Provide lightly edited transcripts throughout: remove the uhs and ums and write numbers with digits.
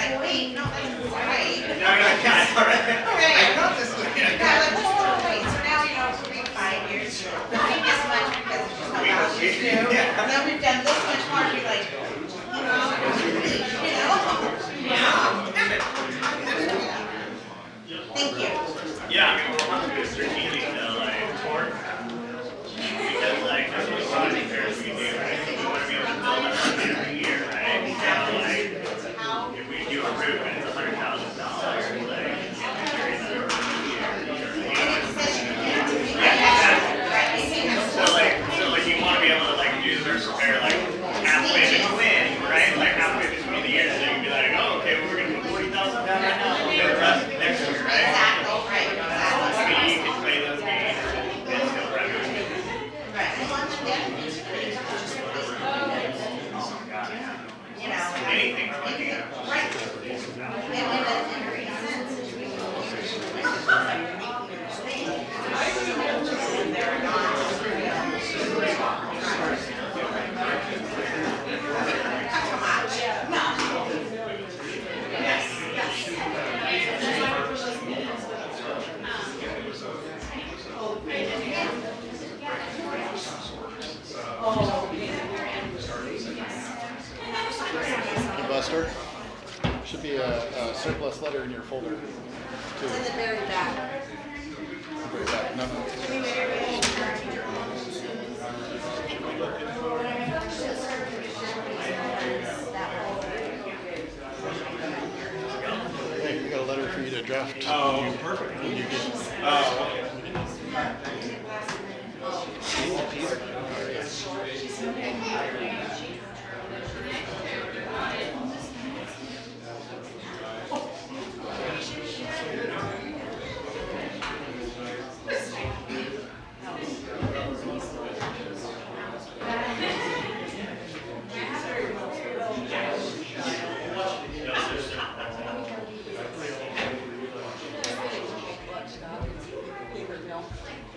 like, wait, no, that's right. No, yeah, all right. Right. I thought this was. Yeah, like, whoa, wait, so now, it'll be 5 years. We did this much because it's just how values do. Yeah. And then we've done this much more, be like, Thank you. Yeah, I mean, we'll have to do a strategic, report. Because, that's what project fairs we do, right? We want to be able to build that money every year, right? So, if we do a roof and it's $100,000, so you want to be able to, do the roof repair, halfway between, right? Halfway between the years, so you can be like, oh, okay, we're going to put 40,000 down right now, we'll do the rest next year, right? Exactly, right, I mean, you can play those games and still revenue. Right. Anything we're looking at. Right. And it makes sense. They're not. Hey Buster, should be a surplus letter in your folder too. It's in the very back. Very back. No. Hey, we got a letter for you to draft. Oh, perfect. Oh, okay.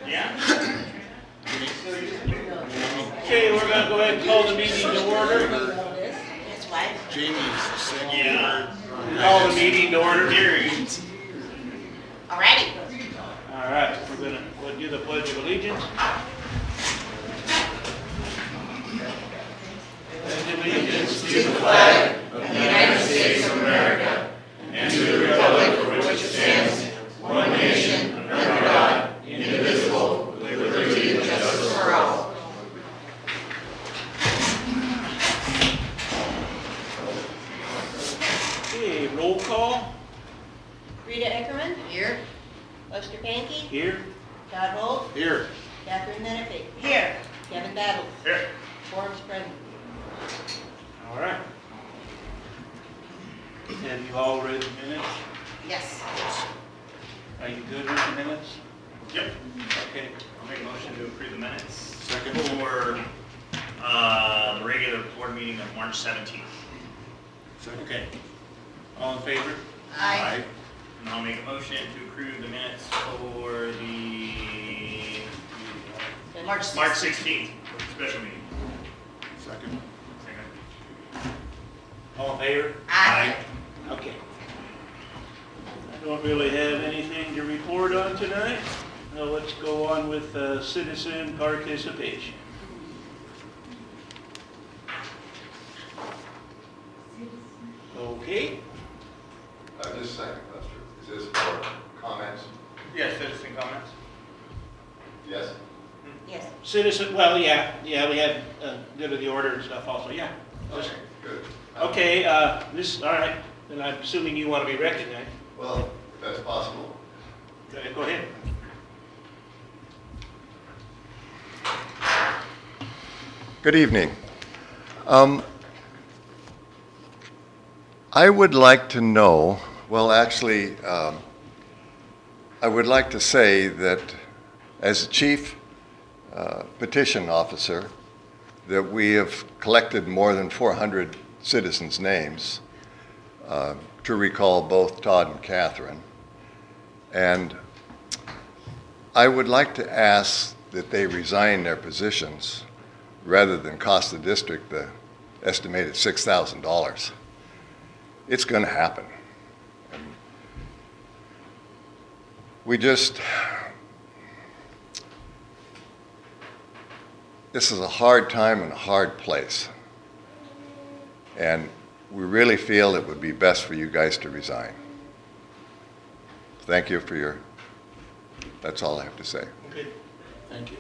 Yeah. Okay, we're gonna go ahead and call the meeting to order. It's what? Jamie's saying. Yeah. Call the meeting to order. Alrighty. All right, we'll do the pledge of allegiance. Pledge allegiance to the flag of the United States of America and to the republic for which it stands, one nation, under God, indivisible, with liberty and justice for all. Okay, roll call. Rita Eckerman. Here. Lester Pankey. Here. Todd Holt. Here. Catherine Menefee. Here. Kevin Battles. Here. Form's present. All right. Have you all read the minutes? Yes. Are you good with the minutes? Yep. Okay. I'll make a motion to approve the minutes. Second. For, the regular board meeting of March 17th. Okay. All in favor? Aye. And I'll make a motion to approve the minutes for the March March 16th special meeting. Second. Second. All in favor? Aye. Okay. I don't really have anything to report on tonight. Now let's go on with citizen participation. Okay. Just a second, Lester. Is this for comments? Yes, citizen comments. Yes? Yes. Citizen, well, yeah, we had good of the order and stuff also, yeah. Okay, good. Okay, all right, then I'm assuming you want to be recognized. Well, if that's possible. Go ahead. Good evening. I would like to know, well, actually, I would like to say that as a chief petition officer, that we have collected more than 400 citizens' names to recall both Todd and Catherine. And I would like to ask that they resign their positions rather than cost the district the estimated $6,000. it's going to happen. And we just, this is a hard time and a hard place. And we really feel it would be best for you guys to resign. Thank you for your, that's all I have to say. Okay, thank you.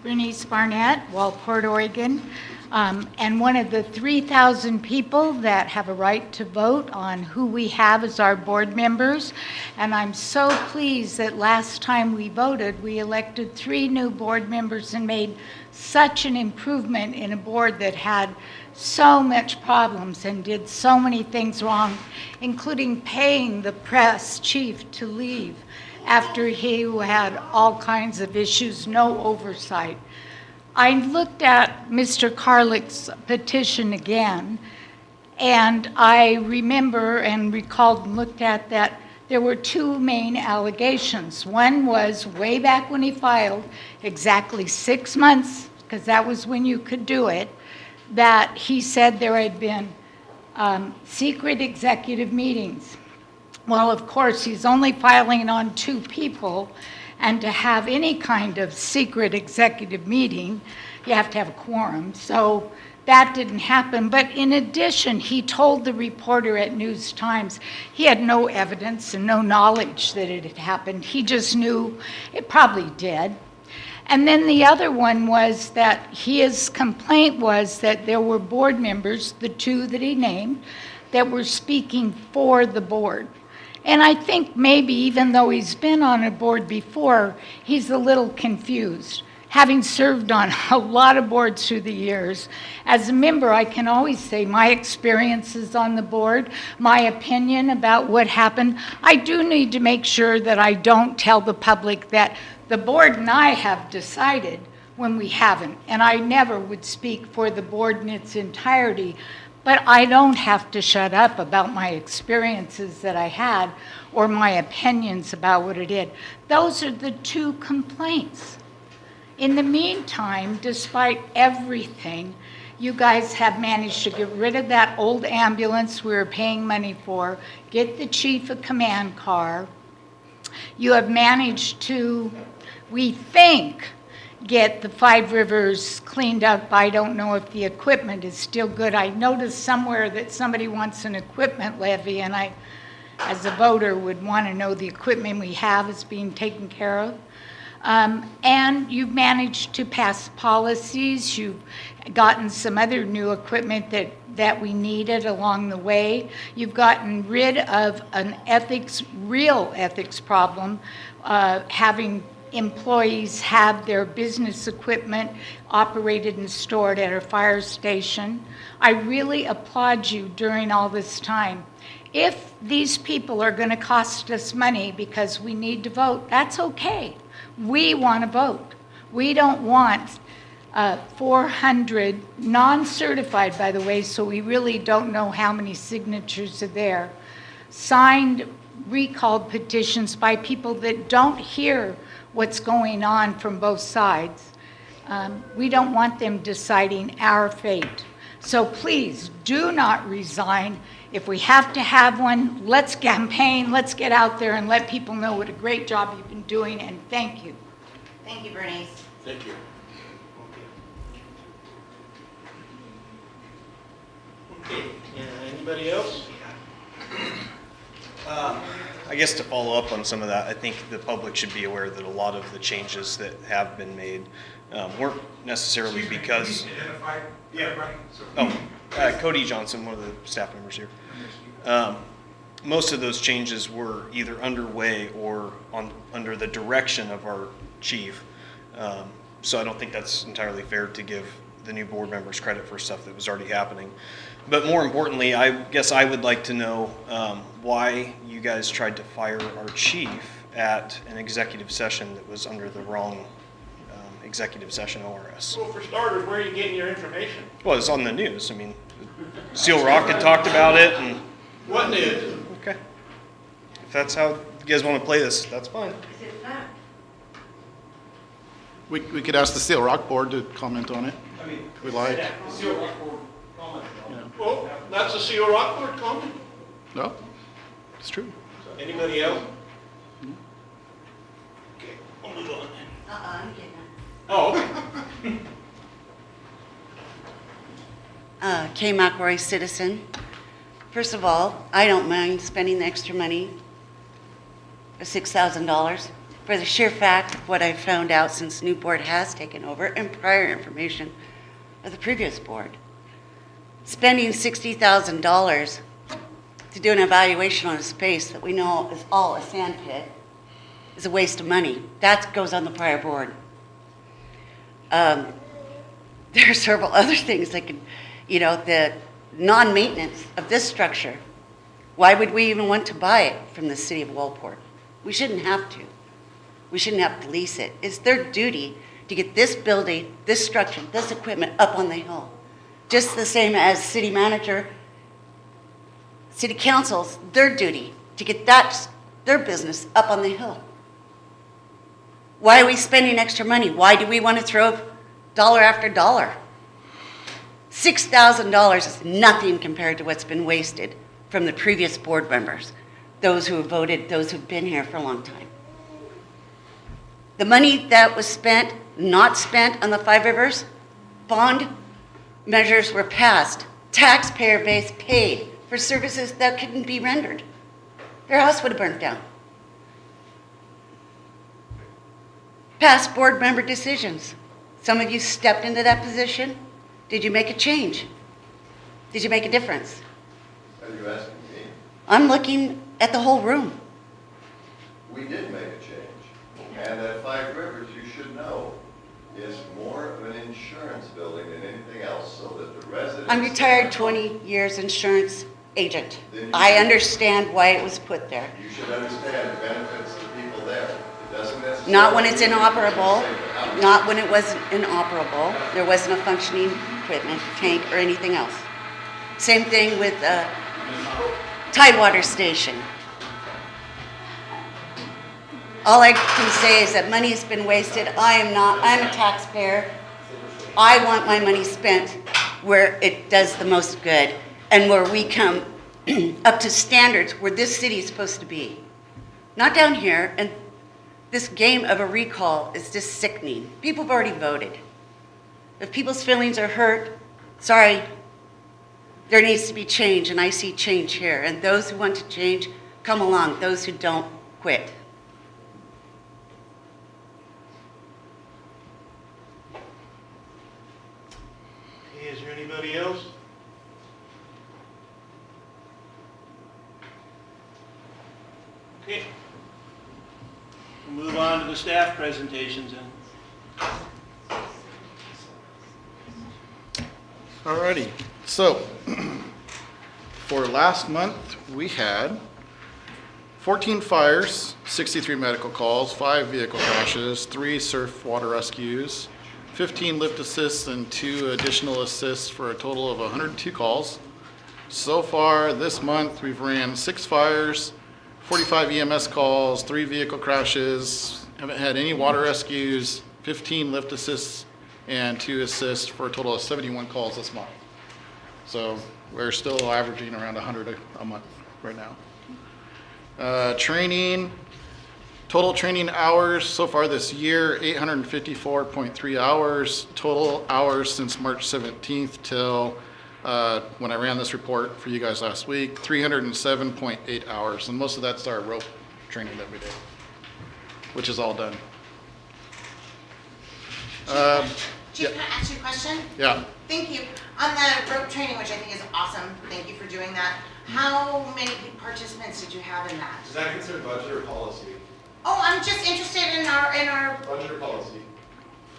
Bernice Barnett, Walport, Oregon, and one of the 3,000 people that have a right to vote on who we have as our board members. And I'm so pleased that last time we voted, we elected 3 new board members and made such an improvement in a board that had so much problems and did so many things wrong, including paying the press chief to leave after he had all kinds of issues, no oversight. I looked at Mr. Carlick's petition again, and I remember and recalled and looked at that there were 2 main allegations. One was way back when he filed, exactly 6 months, because that was when you could do it, that he said there had been secret executive meetings. Well, of course, he's only filing on 2 people, and to have any kind of secret executive meeting, you have to have a quorum. So that didn't happen. But in addition, he told the reporter at News Times he had no evidence and no knowledge that it had happened. He just knew it probably did. And then the other one was that his complaint was that there were board members, the 2 that he named, that were speaking for the board. And I think maybe even though he's been on a board before, he's a little confused. Having served on a lot of boards through the years, as a member, I can always say my experiences on the board, my opinion about what happened. I do need to make sure that I don't tell the public that the board and I have decided when we haven't. And I never would speak for the board in its entirety. But I don't have to shut up about my experiences that I had or my opinions about what it did. Those are the 2 complaints. In the meantime, despite everything, you guys have managed to get rid of that old ambulance we were paying money for, get the chief a command car. You have managed to, we think, get the 5 rivers cleaned up. I don't know if the equipment is still good. I noticed somewhere that somebody wants an equipment levy, and I, as a voter, would want to know the equipment we have is being taken care of. And you've managed to pass policies. You've gotten some other new equipment that we needed along the way. You've gotten rid of an real ethics problem, having employees have their business equipment operated and stored at a fire station. I really applaud you during all this time. If these people are going to cost us money because we need to vote, that's okay. We want to vote. We don't want 400 non-certified, by the way, so we really don't know how many signatures are there, signed recalled petitions by people that don't hear what's going on from both sides. We don't want them deciding our fate. So please do not resign. If we have to have one, let's campaign, let's get out there and let people know what a great job you've been doing, and thank you. Thank you, Bernice. Thank you. Okay, anybody else? I guess to follow up on some of that, I think the public should be aware that a lot of the changes that have been made weren't necessarily because... Cody Johnson, one of the staff members here. Most of those changes were either underway or under the direction of our chief. So I don't think that's entirely fair to give the new board members credit for stuff that was already happening. But more importantly, I guess I would like to know why you guys tried to fire our chief at an executive session that was under the wrong executive session ORS. Well, for starters, where are you getting your information? Well, it's on the news. I mean, Seal Rock had talked about it, and What news? okay, if that's how you guys want to play this, that's fine. Is it fact? We could ask the Seal Rock Board to comment on it. If we like. Well, that's a CO Rockport comment. No, it's true. Anybody else? Okay, we'll move on. I'm getting it. Oh, okay. Kay McElroy, citizen. First of all, I don't mind spending the extra money, $6,000, for the sheer fact of what I've found out since new board has taken over and prior information of the previous board. Spending $60,000 to do an evaluation on a space that we know is all a sand pit is a waste of money. That goes on the prior board. There are several other things that could, the non-maintenance of this structure. Why would we even want to buy it from the city of Wellport? We shouldn't have to. We shouldn't have to lease it. It's their duty to get this building, this structure, this equipment up on the hill. Just the same as city manager, city councils, their duty to get their business up on the hill. Why are we spending extra money? Why do we want to throw dollar after dollar? $6,000 is nothing compared to what's been wasted from the previous board members, those who have voted, those who've been here for a long time. The money that was spent, not spent on the Five Rivers, bond measures were passed. Taxpayer base paid for services that couldn't be rendered. Their house would have burnt down. Past board member decisions. Some of you stepped into that position. Did you make a change? Did you make a difference? Are you asking me? I'm looking at the whole room. We did make a change. And that Five Rivers, you should know, is more of an insurance building than anything else, so that the residents... I'm retired 20 years insurance agent. Then you I should- understand why it was put there. You should understand the benefits to people there. It doesn't necessarily... Not when it's mean inoperable, it's the same for not when it wasn't inoperable. There wasn't a functioning equipment, tank, or anything else. Same thing with Tidewater Station. All I can say is that money has been wasted. I'm a taxpayer. I want my money spent where it does the most good and where we come up to standards where this city is supposed to be. Not down here, and this game of a recall is just sickening. People have already voted. If people's feelings are hurt, sorry, there needs to be change, and I see change here. And those who want to change, come along. Those who don't, quit. Okay, is there anybody else? Okay. We'll move on to the staff presentations then. Alrighty, so for last month, we had 14 fires, 63 medical calls, 5 vehicle crashes, 3 surf water rescues, 15 lift assists, and 2 additional assists for a total of 102 calls. So far this month, we've ran 6 fires, 45 EMS calls, 3 vehicle crashes, haven't had any water rescues, 15 lift assists, and 2 assists for a total of 71 calls this month. So we're still averaging around 100 a month right now. Training, total training hours so far this year, 854.3 hours. Total hours since March 17th till when I ran this report for you guys last week, 307.8 hours. And most of that's our rope training that we did, which is all done. Chief, can I ask you a question? Yeah. Thank you. On the rope training, which I think is awesome, thank you for doing that. How many participants did you have in that? Is that considered budget or policy? Oh, I'm just interested in our. Budget or policy?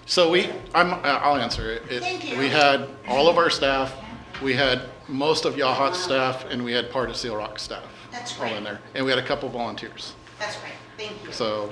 So I'll answer it. Thank you. We had all of our staff, we had most of Yahat's staff, and we had part of Seal Rock staff. That's all in great. there. And we had a couple volunteers. That's great. Thank you. So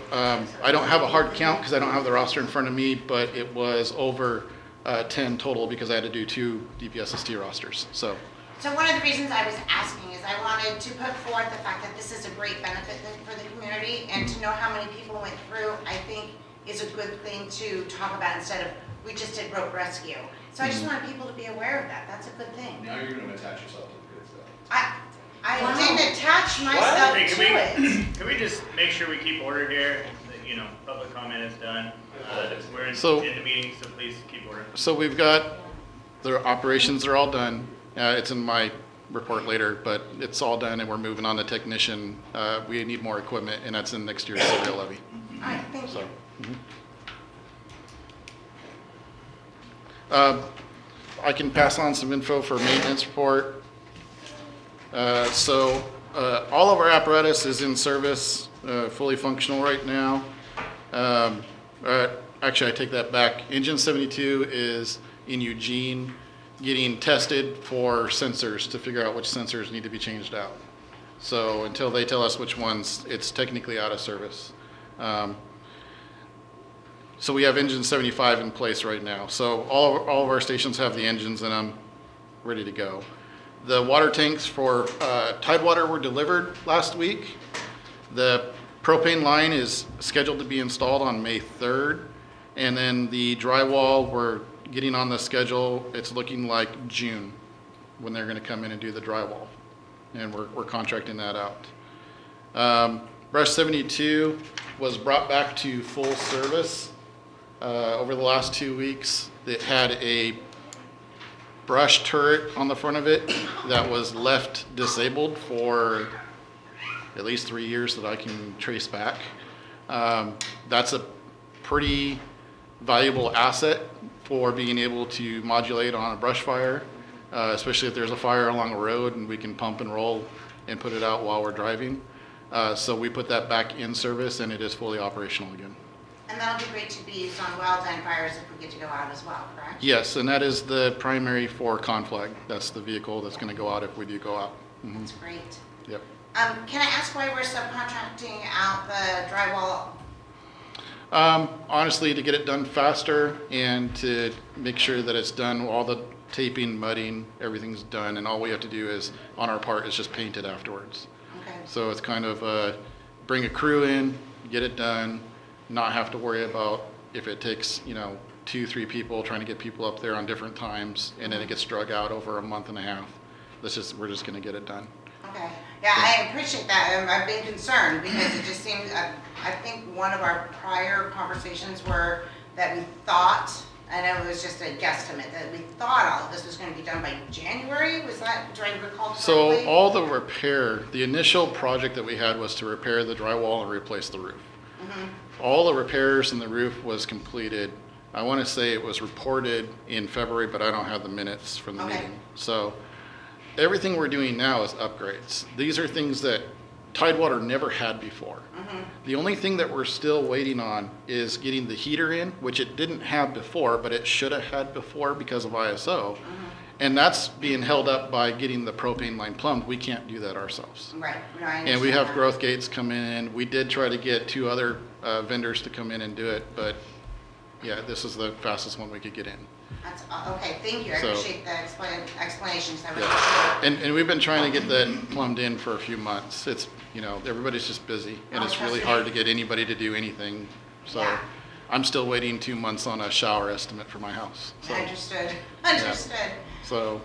I don't have a hard count because I don't have the roster in front of me, but it was over 10 total because I had to do 2 DPSST rosters. So one of the reasons I was asking is I wanted to put forth the fact that this is a great benefit for the community, and to know how many people went through, I think is a good thing to talk about instead of, we just did rope rescue. So I just want people to be aware of that. That's a good thing. Now you're gonna attach yourself to the good stuff. I didn't attach myself Hey, to it. can we just make sure we keep order here? You know, public comment is done. We're in So- the meeting, so please keep order. So we've got, the operations are all done. It's in my report later, but it's all done and we're moving on to technician. We need more equipment and that's in next year's serial levy. All right, thank So. you. I can pass on some info for maintenance report. So all of our apparatus is in service, fully functional right now. Actually, I take that back. Engine 72 is in Eugene getting tested for sensors to figure out which sensors need to be changed out. So until they tell us which ones, it's technically out of service. So we have engine 75 in place right now. So all of our stations have the engines in them, ready to go. The water tanks for Tidewater were delivered last week. The propane line is scheduled to be installed on May 3rd. And then the drywall, we're getting on the schedule. It's looking like June when they're gonna come in and do the drywall. And we're contracting that out. Brush 72 was brought back to full service over the last 2 weeks. It had a brush turret on the front of it that was left disabled for at least 3 years that I can trace back. That's a pretty valuable asset for being able to modulate on a brush fire, especially if there's a fire along a road and we can pump and roll and put it out while we're driving. So we put that back in service and it is fully operational again. And that'll be great to be used on well-done fires if we get to go out as well, correct? Yes, and that is the primary for conflag. That's the vehicle that's going to go out if we do go out. Mhm. That's great. Yep. Can I ask why we're subcontracting out the drywall? Honestly, to get it done faster and to make sure that it's done, all the taping, mudding, everything's done, and all we have to do is, on our part, is just paint it afterwards. Okay. So it's kind of bring a crew in, get it done, not have to worry about if it takes, 2-3 people trying to get people up there on different times, and then it gets drug out over a month and a half. We're just gonna get it done. Okay. Yeah, I appreciate that. I've been concerned because it just seemed, I think one of our prior conversations were that we thought, and it was just a guesstimate, that we thought all of this was going to be done by January. Was that, do I recall correctly? So all the the initial project that we had was to repair the drywall and replace the roof. All the repairs in the roof was completed. I want to say it was reported in February, but I don't have the minutes from the Okay. meeting. So everything we're doing now is upgrades. These are things that Tidewater never had before. The only thing that we're still waiting on is getting the heater in, which it didn't have before, but it should have had before because of ISO. And that's being held up by getting the propane line plumbed. We can't do that ourselves. Right. No, I And we have understand growth gates come in. We did try to get 2 other vendors to come in and do it, but yeah, this is the fastest one we could get in. that. That's, okay, thank you. I So- appreciate the explanations. I was Yeah. And we've been trying to get that plumbed in for a few months. It's, everybody's just busy and Oh, it's really trust hard me. to get anybody to do anything. So Yeah. I'm still waiting 2 months on a shower estimate for my house. So, Understood. Understood. so,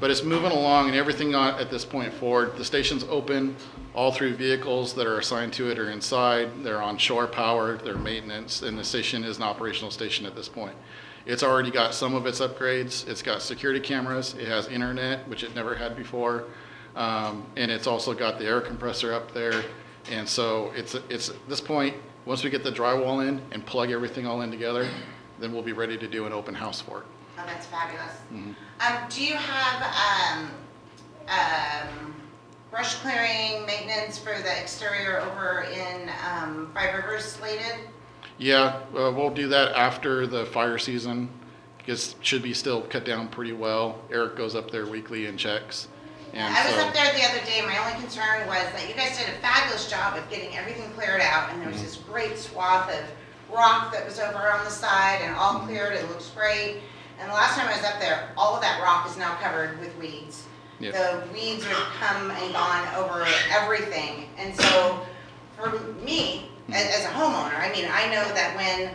but it's moving along and everything at this point forward. The station's open. All 3 vehicles that are assigned to it are inside. They're on shore power, they're maintenance, and the station is an operational station at this point. It's already got some of its upgrades. It's got security cameras. It has internet, which it never had before. And it's also got the air compressor up there. And so it's at this point, once we get the drywall in and plug everything all in together, then we'll be ready to do an open house for it. Oh, that's fabulous. Do you have brush clearing maintenance for the exterior over in Five Rivers slated? Yeah, we'll do that after the fire season. It should be still cut down pretty well. Eric goes up there weekly and checks. And I was so, up there the other day. My only concern was that you guys did a fabulous job of getting everything cleared out, and there was this great swath of rock that was over on the side and all cleared. It looks great. And the last time I was up there, all of that rock is now covered with weeds. Yeah. The weeds have come and gone over everything. And so for me, as a homeowner. I mean, I know that when,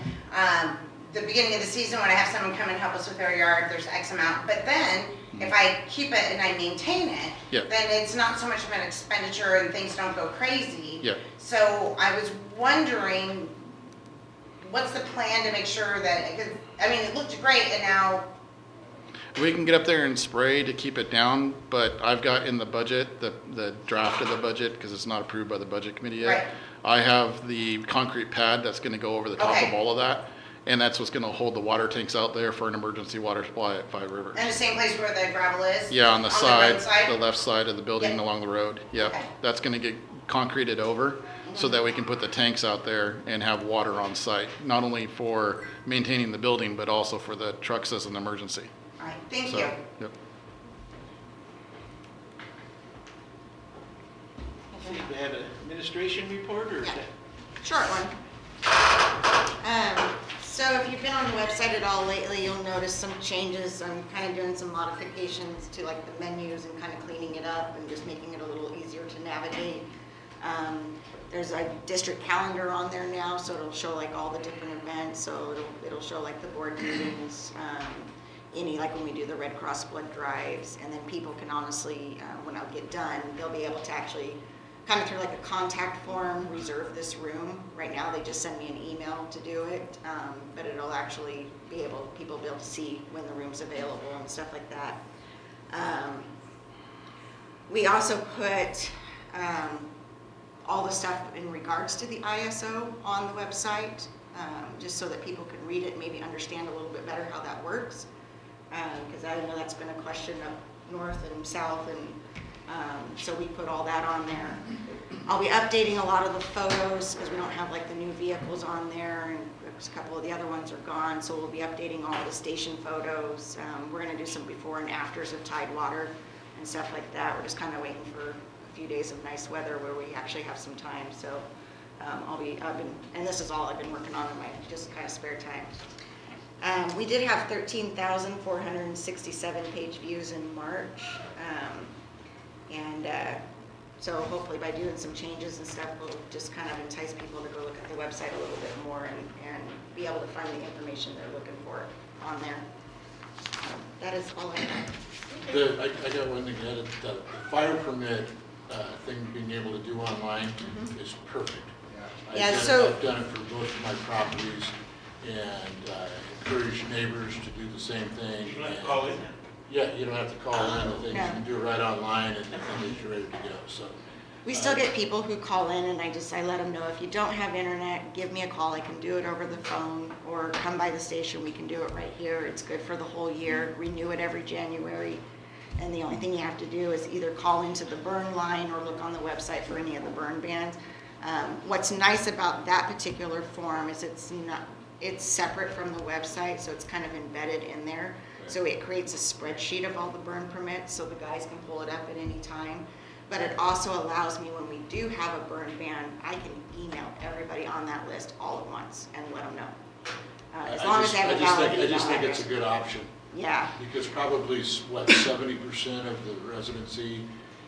the beginning of the season, when I have someone come and help us with our yard, there's X amount, but then if I keep it and I maintain it, Yeah. then it's not so much of an expenditure and things don't go crazy. Yeah. So I was wondering, what's the plan to make sure that, 'cause, I mean, it looked great and now, We can get up there and spray to keep it down, but I've got in the budget, the draft of the budget, because it's not approved by the budget committee yet. Right. I have the concrete pad that's gonna go over the top Okay. of all of that, and that's what's gonna hold the water tanks out there for an emergency water supply at Five Rivers. and the same place where the gravel is? Yeah, on the road side, the left side of the building Yep. along the road, yep. Okay. That's gonna get concreted over, so that we can put the tanks out there and have water on site, not only for maintaining the building, but also for the trucks as an emergency. All right, thank So, you. yep. See if we have an administration report, or is Yeah. that? Short one. So if you've been on the website at all lately, you'll notice some changes. I'm kind of doing some modifications to like the menus and kind of cleaning it up and just making it a little easier to navigate. There's a district calendar on there now, so it'll show like all the different events. So it'll show like the board meetings, any, like when we do the Red Cross blood drives, and then people can honestly, when I get done, they'll be able to actually kind of through like a contact form, reserve this room. Right now, they just send me an email to do it, but it'll actually be able, people will be able to see when the room's available and stuff like that. We also put all the stuff in regards to the ISO on the website, just so that people can read it and maybe understand a little bit better how that works. Because I know that's been a question up north and south, and so we put all that on there. I'll be updating a lot of the photos because we don't have like the new vehicles on there, and a couple of the other ones are gone, so we'll be updating all the station photos. We're gonna do some before and afters of Tidewater and stuff like that. We're just kind of waiting for a few days of nice weather where we actually have some time, so and this is all I've been working on in my just kind of spare time. We did have 13,467 page views in March. So hopefully by doing some changes and stuff, we'll just kind of entice people to go look at the website a little bit more and be able to find the information they're looking for on there. That is all I have. I got one thing to add. The fire permit thing being able to do online is perfect. Yeah, I've so- done it for both of my properties, and encourage neighbors to do the same thing. You want to call in? Yeah, you don't have to call in, the thing, No. you can do it right online, and then you're ready to go, so. We still get people who call in, and I let them know, if you don't have internet, give me a call. I can do it over the phone, or come by the station. We can do it right here. It's good for the whole year. Renew it every January. And the only thing you have to do is either call into the burn line or look on the website for any of the burn bans. What's nice about that particular form is it's separate from the website, so it's kind of embedded in there. So it creates a spreadsheet of all the burn permits, so the guys can pull it up at any time. But it also allows me, when we do have a burn ban, I can email everybody on that list all at once and let them know. As long as they have a valid email I just think address. it's a good option, Yeah, because probably, 70% of the residency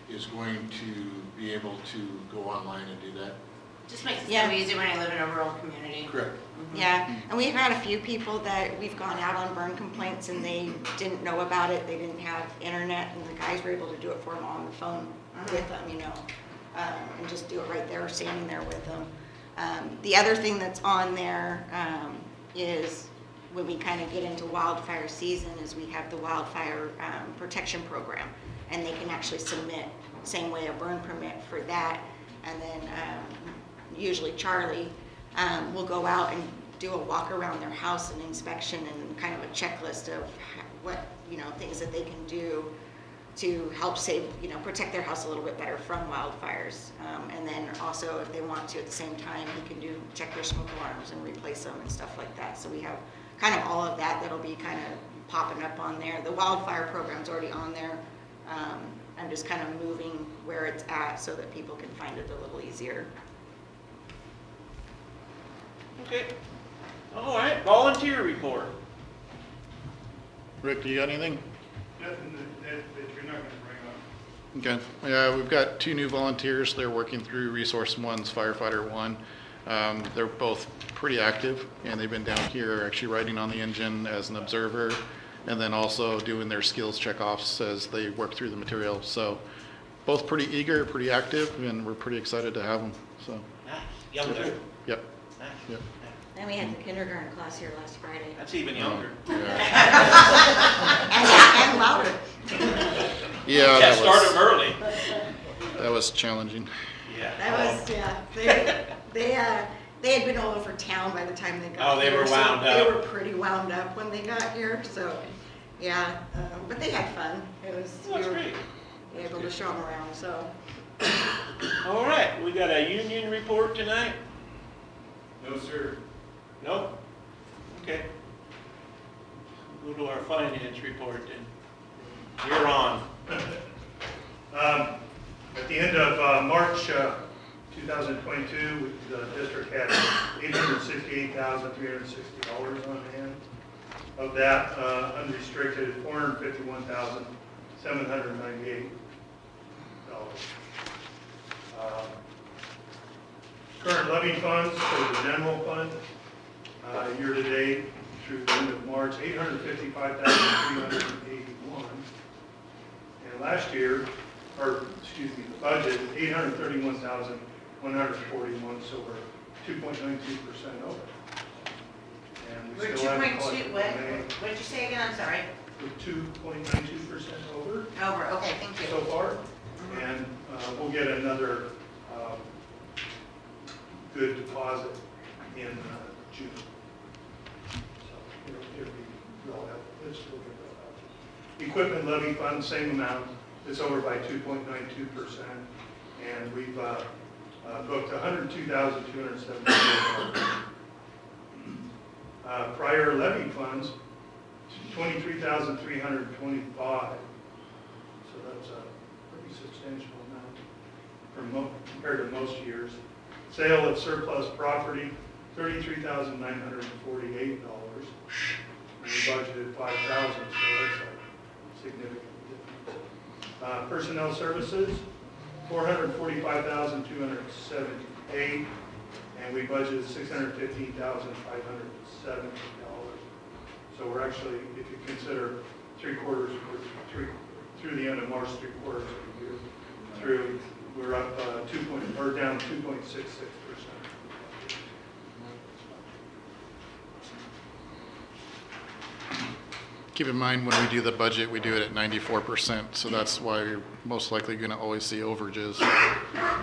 is going to be able to go online and do that? Just makes it Yeah. so easy when I live in a rural community. Correct. yeah. And we've had a few people that we've gone out on burn complaints and they didn't know about it. They didn't have internet, and the guys were able to do it for them on the phone with them, and just do it right there, standing there with them. The other thing that's on there is when we kind of get into wildfire season, is we have the wildfire protection program, and they can actually submit same way a burn permit for that. And then usually Charlie will go out and do a walk around their house and inspection and kind of a checklist of what, things that they can do to help protect their house a little bit better from wildfires. And then also, if they want to, at the same time, he can check their smoke alarms and replace them and stuff like that. So we have kind of all of that that'll be kind of popping up on there. The wildfire program's already on there. I'm just kind of moving where it's at so that people can find it a little easier. Okay. All right, volunteer report. Rick, do you got anything? Nothing that you're not gonna bring up. Okay, yeah, we've got 2 new volunteers. They're working through Resource One's Firefighter 1. They're both pretty active, and they've been down here actually riding on the engine as an observer, and then also doing their skills checkoffs as they work through the material. So both pretty eager, pretty active, and we're pretty excited to have them. So, Nice. Younger. yep. Nice. Yep. And we had the kindergarten class here last Friday. That's even younger. And louder. Yeah, Can't start them early. that was challenging. Yeah. That was, yeah, they had been all over town by the time they got Oh, here. they were wound so up. They were pretty wound up when they got here, so, yeah, but they had fun. It was, That's we were great. able to show them around, so. All right, we got a union report tonight? No, sir. No? Okay. Go to our finance report then. You're on. At the end of March 2022, the district had $868,360 on hand. Of that, unrestricted, $451,798. Current levy funds for the general fund, year-to-date through the end of March, $855,381. And last year, or excuse me, the budget, $831,141, so we're 2.92% over. And we We're still haven't 2.2, collected what May. did you say again? I'm sorry. We're 2.92% over Over, okay, thank you. so far. And we'll get another good deposit in June. So it'll be well, it's still good. Equipment levy fund, same amount. It's over by 2.92%. And we've booked $102,274. Prior levy funds, $23,325. So that's a pretty substantial amount compared to most years. Sale of surplus property, $33,948. And we budgeted $5,000, so that's a significant difference. Personnel services, $445,278, and we budgeted $615,570. So we're actually, if you consider 3 quarters, through the end of March, 3 quarters of the year, we're up down 2.66%. Keep in mind, when we do the budget, we do it at 94%, so that's why you're most likely going to always see overages.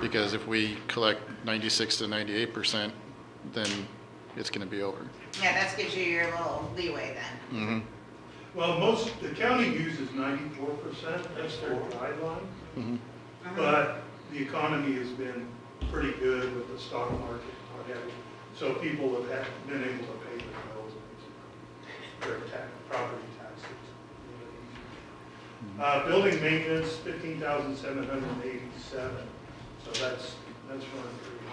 Because if we collect 96 to 98%, then it's going to be over. Yeah, that gives you your little leeway then. Mm-hmm. Well, the county uses 94%, that's their guideline. Mm-hmm. But the economy has been pretty good with the stock market and what have you. So people have been able to pay their bills, their property taxes. Building maintenance, $15,787. So that's running pretty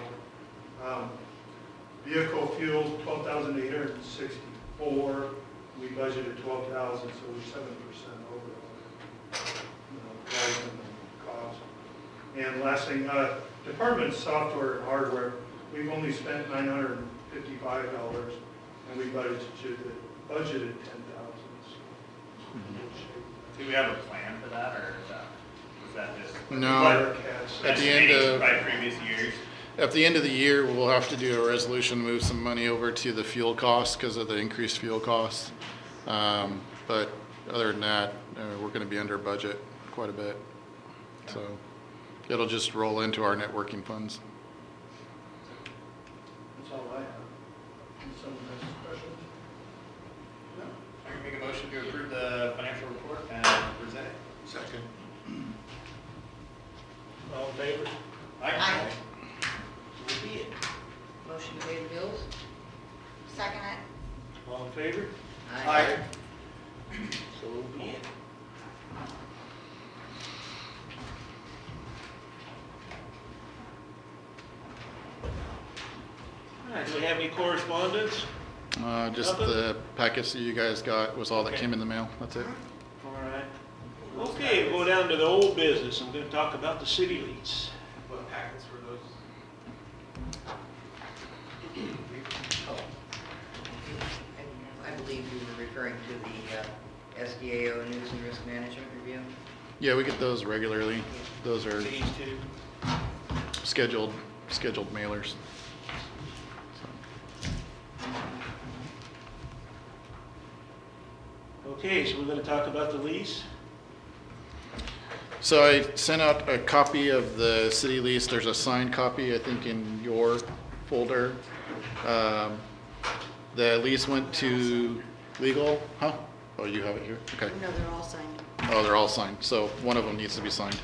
hard. Vehicle fuel, $12,864. We budgeted $12,000, so we're 7% over rising cost. And last thing, department software and hardware, we've only spent $955, and we budgeted $10,000. Do we have a plan for that, or is that just? No, at the end estimating of, by previous years? at the end of the year, we'll have to do a resolution, move some money over to the fuel costs because of the increased fuel costs. But other than that, we're going to be under budget quite a bit. So it'll just roll into our networking funds. That's all I have. Someone has a question? I can make a motion to approve the financial report and present it. Second. All in favor? Aye. So be it. Motion to pay the bills? Second it. All in favor? Aye. So be it. All right, do we have any correspondence? Just the packets that you guys got was all that Okay. came in the mail. That's it. All right. Okay, we'll go down to the old business. I'm going to talk about the city lease. What packets were those? referring to the SDAO News and Risk Management Review? Yeah, we get those regularly. Those are These two. scheduled mailers. Okay, so we're gonna talk about the lease. So I sent out a copy of the city lease. There's a signed copy, I think, in your folder. The lease went to legal, huh? Oh, you have it here? Okay. No, they're all signed. Oh, they're all signed. So one of them needs to be signed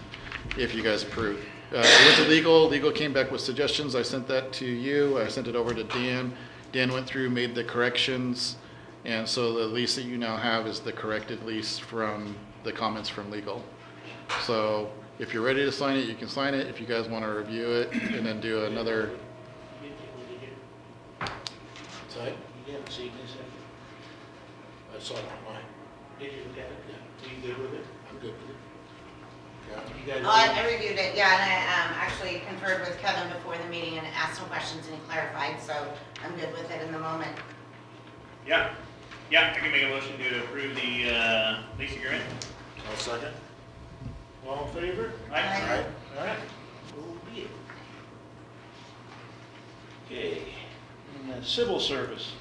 if you guys approve. It went to legal. Legal came back with suggestions. I sent that to you. I sent it over to Dan. Dan went through, made the corrections. And so the lease that you now have is the corrected lease from the comments from legal. So if you're ready to sign it, you can sign it. If you guys want to review it and then do another. Sorry? You haven't seen this, have you? I saw it online. Did you look at it? Yeah. Are you good with it? I'm good with it. Yeah. You guys? Oh, I reviewed it, yeah, and I actually conferred with Kevin before the meeting and asked some questions and he clarified, so I'm good with it in the moment. Yeah, I can make a motion to approve the lease agreement. I'll second. All in favor? Aye. All right. So be it. Okay, and the civil service.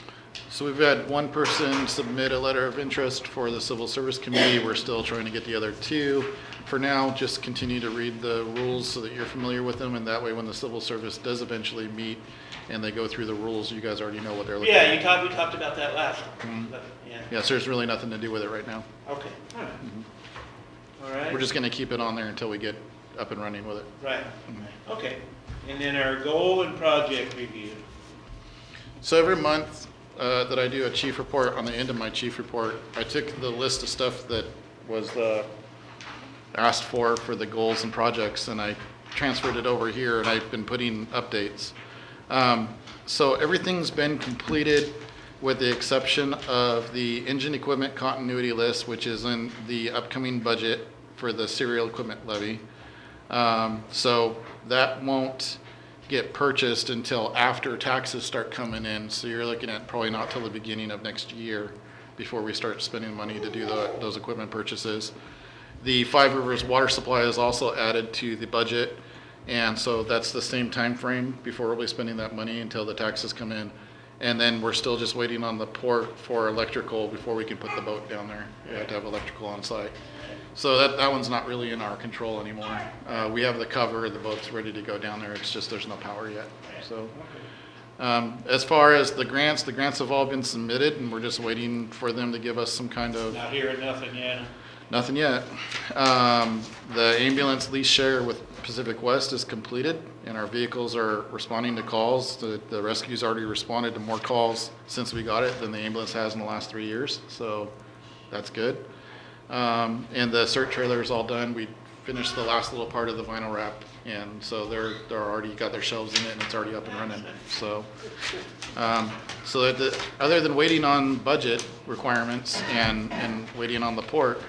So we've had one person submit a letter of interest for the Civil Service Committee. We're still trying to get the other two. For now, just continue to read the rules so that you're familiar with them, and that way when the Civil Service does eventually meet and they go through the rules, you guys already know what they're looking Yeah, at. we talked about that last time. Mhm. But, yeah, Yeah, so there's really nothing to do with it right now. okay. All right. We're just gonna keep it on there until we get up and running with it. Right, okay. And then our goal and project review. So every month that I do a chief report, on the end of my chief report, I took the list of stuff that was asked for the goals and projects, and I transferred it over here, and I've been putting updates. So everything's been completed with the exception of the engine equipment continuity list, which is in the upcoming budget for the serial equipment levy. So that won't get purchased until after taxes start coming in. So you're looking at probably not till the beginning of next year before we start spending money to do those equipment purchases. The Five Rivers water supply is also added to the budget. And so that's the same time frame before we'll be spending that money until the taxes come in. And then we're still just waiting on the port for electrical before we can put the boat down there. We have to have electrical on site. So that one's not really in our control anymore. We have the cover, the boat's ready to go down there, it's just there's no power yet. So, as far as the grants have all been submitted and we're just waiting for them to give us some kind of. Not hearing nothing yet. Nothing yet. The ambulance lease share with Pacific West is completed and our vehicles are responding to calls. The rescue's already responded to more calls since we got it than the ambulance has in the last 3 years, so that's good. And the CERT trailer is all done. We finished the last little part of the vinyl wrap, and so they're already got their shelves in it, and it's already up and running. So, other than waiting on budget requirements and waiting on the port,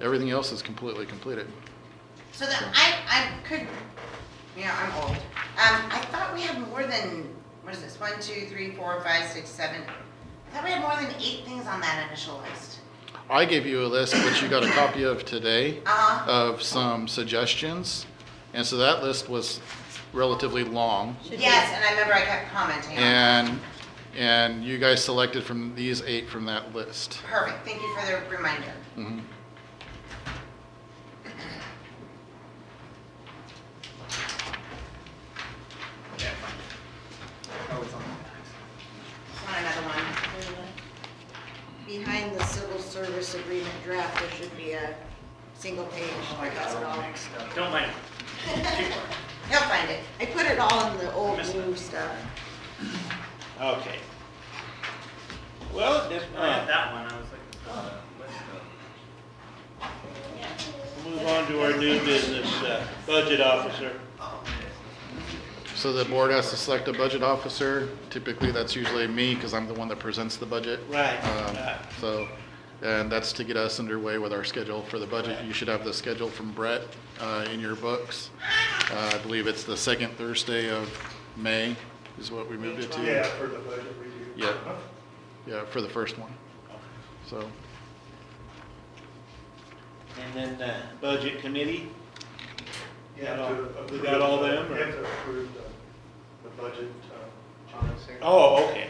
everything else is completely completed. So that, I could, I'm old. I thought we had more than, what is this, 1, 2, 3, 4, 5, 6, 7. I thought we had more than 8 things on that initial list. I gave you a list, which you got a copy of today, of some suggestions. And so that list was relatively long. Yes, and I remember I kept commenting on it. And you guys selected from these 8 from that list. Perfect, thank you for the reminder. Mhm. Want another one? Behind the civil service agreement draft, there should be a single page. That has it all. Don't mind. He'll find it. I put it all in the old new stuff. Okay. Well, this, I had that one, I was like, we'll move on to our new business, budget officer. So the board has to select a budget officer. Typically, that's usually me because I'm the one that presents the budget. Right. And that's to get us underway with our schedule for the budget. You should have the schedule from Brett in your books. I believe it's the second Thursday of May is what we moved it to. Yeah, for the budget review. Yeah, for the first one. So, And then budget committee, You have to we approve got all the- them, or- You have to approve the budget, Officer. oh, okay,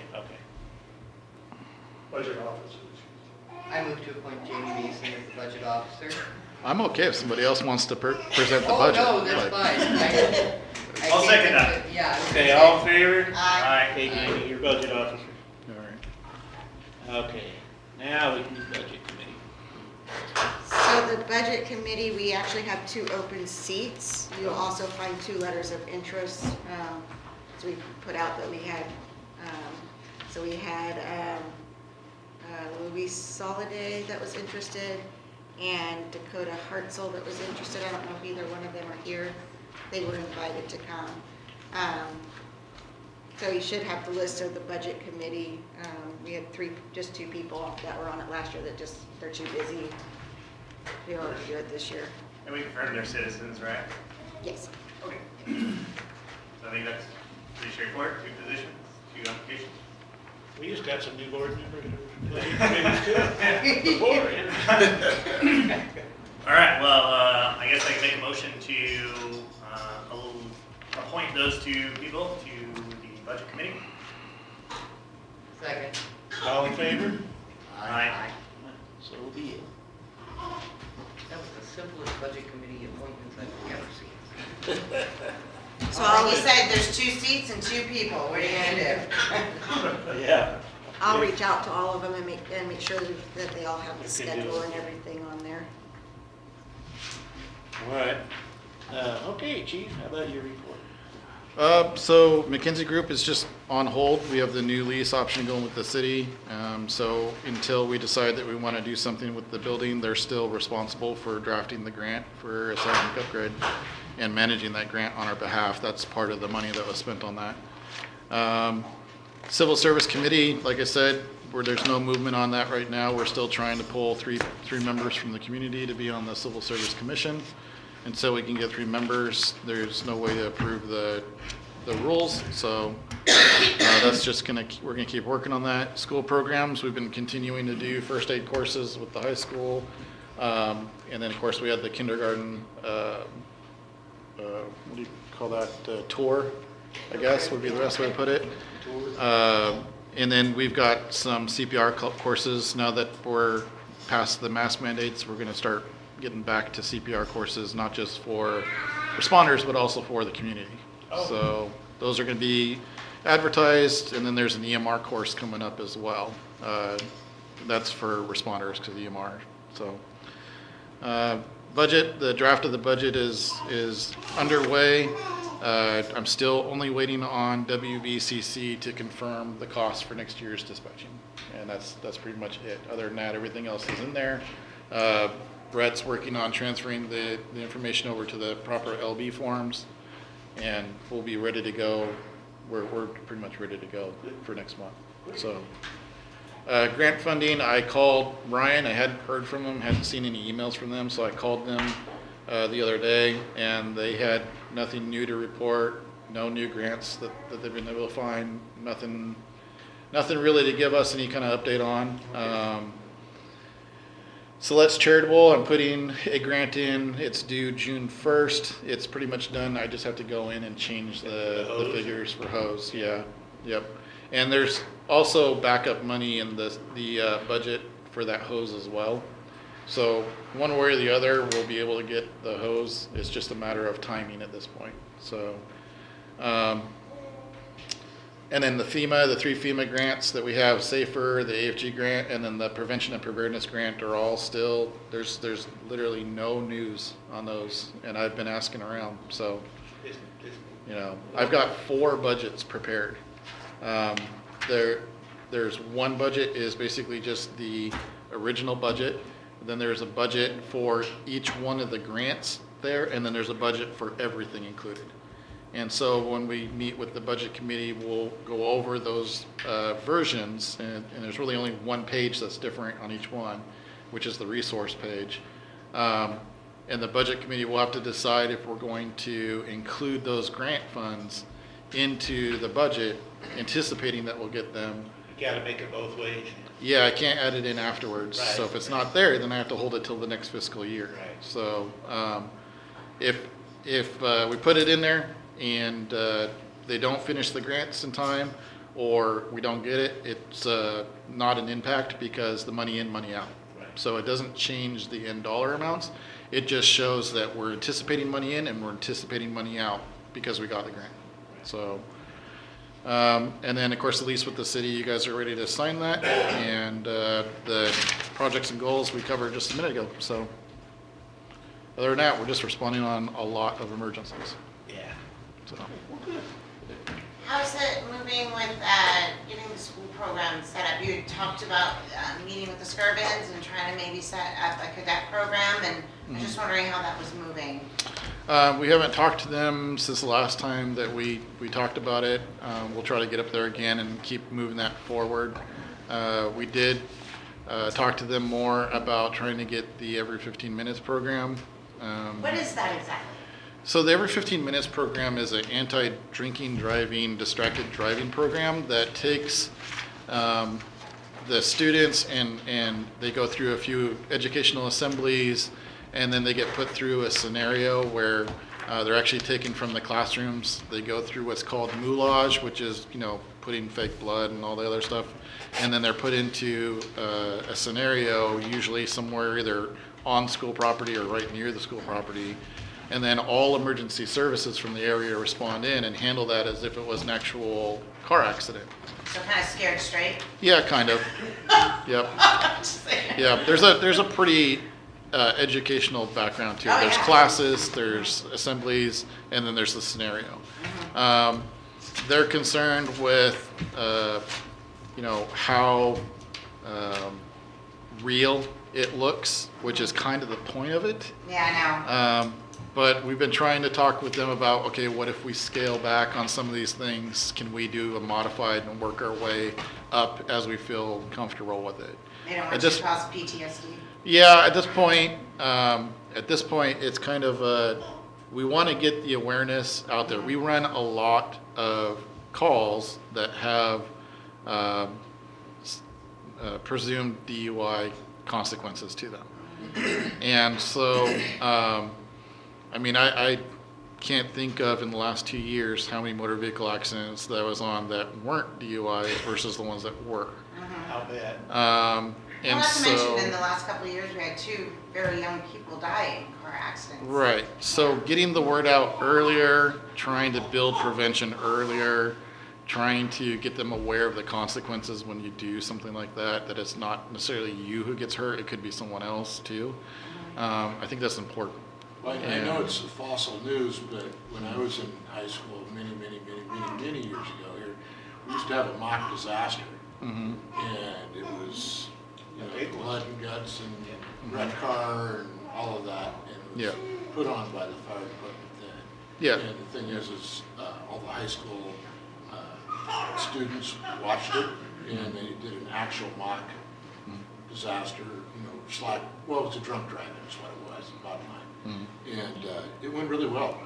budget officers. I move to appoint Jamie Mason as the budget officer. I'm okay if somebody else wants to present the Oh, budget. no, that's but- fine. I'll second that. Yeah. I was okay, gonna all say- in favor? Aye. Okay, Jamie, your budget officer. All right. Okay, now we can do budget committee. So the budget committee, we actually have 2 open seats. You'll also find 2 letters of interest. So we put out that we had, so we had Louise Soliday that was interested, and Dakota Hartzell that was interested. I don't know if either one of them are here. They were invited to come. So you should have the list of the budget committee. We had just 2 people that were on it last year that they're too busy to be able to do it this year. And we confirmed they're citizens, right? Yes. Okay. So I think that's pretty straightforward, 2 positions, 2 applications. We just got some new board members. Budget committees too. Board, yeah. All right, well, I guess I can make a motion to appoint those 2 people to the budget committee. Second. All in favor? Aye. So be it. That was the simplest budget committee appointments I've ever seen. So Like you said, there's 2 seats and 2 people. What are you gonna do? Yeah. I'll reach out to all of them and make sure that they all have the You can do schedule it. and everything on there. All right. Okay, chief, how about your report? So McKinsey Group is just on hold. We have the new lease option going with the city. So until we decide that we want to do something with the building, they're still responsible for drafting the grant for a seismic upgrade and managing that grant on our behalf. That's part of the money that was spent on that. Civil Service Committee, like I said, there's no movement on that right now. We're still trying to pull three members from the community to be on the Civil Service Commission. Until we can get 3 members, there's no way to approve the rules. So that's just we're gonna keep working on that. School programs, we've been continuing to do first aid courses with the high school. And then of course we had the kindergarten, what do you call that, tour, I guess would be the best way to put it. And then we've got some CPR courses. Now that we're past the mask mandates, we're gonna start getting back to CPR courses, not just for responders, but also for the community. So those are gonna be advertised, and then there's an EMR course coming up as well. That's for responders to the EMR, so. Budget, the draft of the budget is underway. I'm still only waiting on WBCC to confirm the cost for next year's dispatching. And that's pretty much it. Other than that, everything else is in there. Brett's working on transferring the information over to the proper LB forms, and we'll be ready to go. We're pretty much ready to go for next month. So, grant funding, I called Ryan. I hadn't heard from them, hadn't seen any emails from them, so I called them the other day, and they had nothing new to report, no new grants that they've been able to find, nothing really to give us any kind of update on. So Let's Charitable, I'm putting a grant in. It's due June 1st. It's pretty much done. I just have to go in and change the figures for hose. Yeah, yep. And there's also backup money in the budget for that hose as well. So one way or the other, we'll be able to get the hose. It's just a matter of timing at this point. So, and then the 3 FEMA grants that we have, SAFER, the AFG grant, and then the Prevention and Preparedness grant are all still, there's literally no news on those, and I've been asking around, so, you know, I've got 4 budgets prepared. There's one budget is basically just the original budget, then there's a budget for each one of the grants there, and then there's a budget for everything included. And so when we meet with the budget committee, we'll go over those versions, and there's really only one page that's different on each one, which is the resource page. And the budget committee will have to decide if we're going to include those grant funds into the budget, anticipating that we'll get them gotta make it both ways. Yeah, I can't add it in afterwards. So Right. if it's not there, then I have to hold it till the next fiscal year. Right. So if we put it in there and they don't finish the grants in time, or we don't get it, it's not an impact because the money in, money out. Right. So it doesn't change the end dollar amounts. It just shows that we're anticipating money in and we're anticipating money out because we got the grant. So, and then of course the lease with the city, you guys are ready to sign that, and the projects and goals we covered just a minute ago. So other than that, we're just responding on a lot of emergencies. Yeah. So. How's it moving with getting the school program set up? You had talked about meeting with the Skirvins and trying to maybe set up a cadet program, and I'm just wondering how that was moving. We haven't talked to them since the last time that we talked about it. We'll try to get up there again and keep moving that forward. We did talk to them more about trying to get the every 15 minutes program. What is that exactly? So the every 15 minutes program is an anti-drinking driving, distracted driving program that takes the students and they go through a few educational assemblies, and then they get put through a scenario where they're actually taken from the classrooms. They go through what's called moulage, which is, putting fake blood and all the other stuff. And then they're put into a scenario, usually somewhere either on school property or right near the school property. And then all emergency services from the area respond in and handle that as if it was an actual car accident. So kind of scared straight? Yeah, kind of. Yep. Yeah, there's a pretty educational background to it. Oh, There's yeah. classes, there's assemblies, and then there's the scenario. They're concerned with, how real it looks, which is kind of the point of it. Yeah, I know. But we've been trying to talk with them about, okay, what if we scale back on some of these things? Can we do a modified and work our way up as we feel comfortable with it? They don't At want you this- to cause PTSD. Yeah, at this point, it's kind of we want to get the awareness out there. We run a lot of calls that have presumed DUI consequences to them. And so, I can't think of in the last 2 years how many motor vehicle accidents that I was on that weren't DUI versus the ones that were. How bad? And Well, not to so, mention, in the last couple of years, we had 2 very young people die in car accidents. right. So getting the word out earlier, trying to build prevention earlier, trying to get them aware of the consequences when you do something like that, that it's not necessarily you who gets hurt, it could be someone else too. I think that's important. Well, I know it's fossil news, but when I was in high school many years ago here, we used to have a mock disaster. Mm-hmm. And it was, blood and guts and red car and all of that. And it was put on by the fire department then. Yeah. And the thing is all the high school students watched it, and they did an actual mock disaster, it was a drunk driving is what it was, bottom line. And it went really well.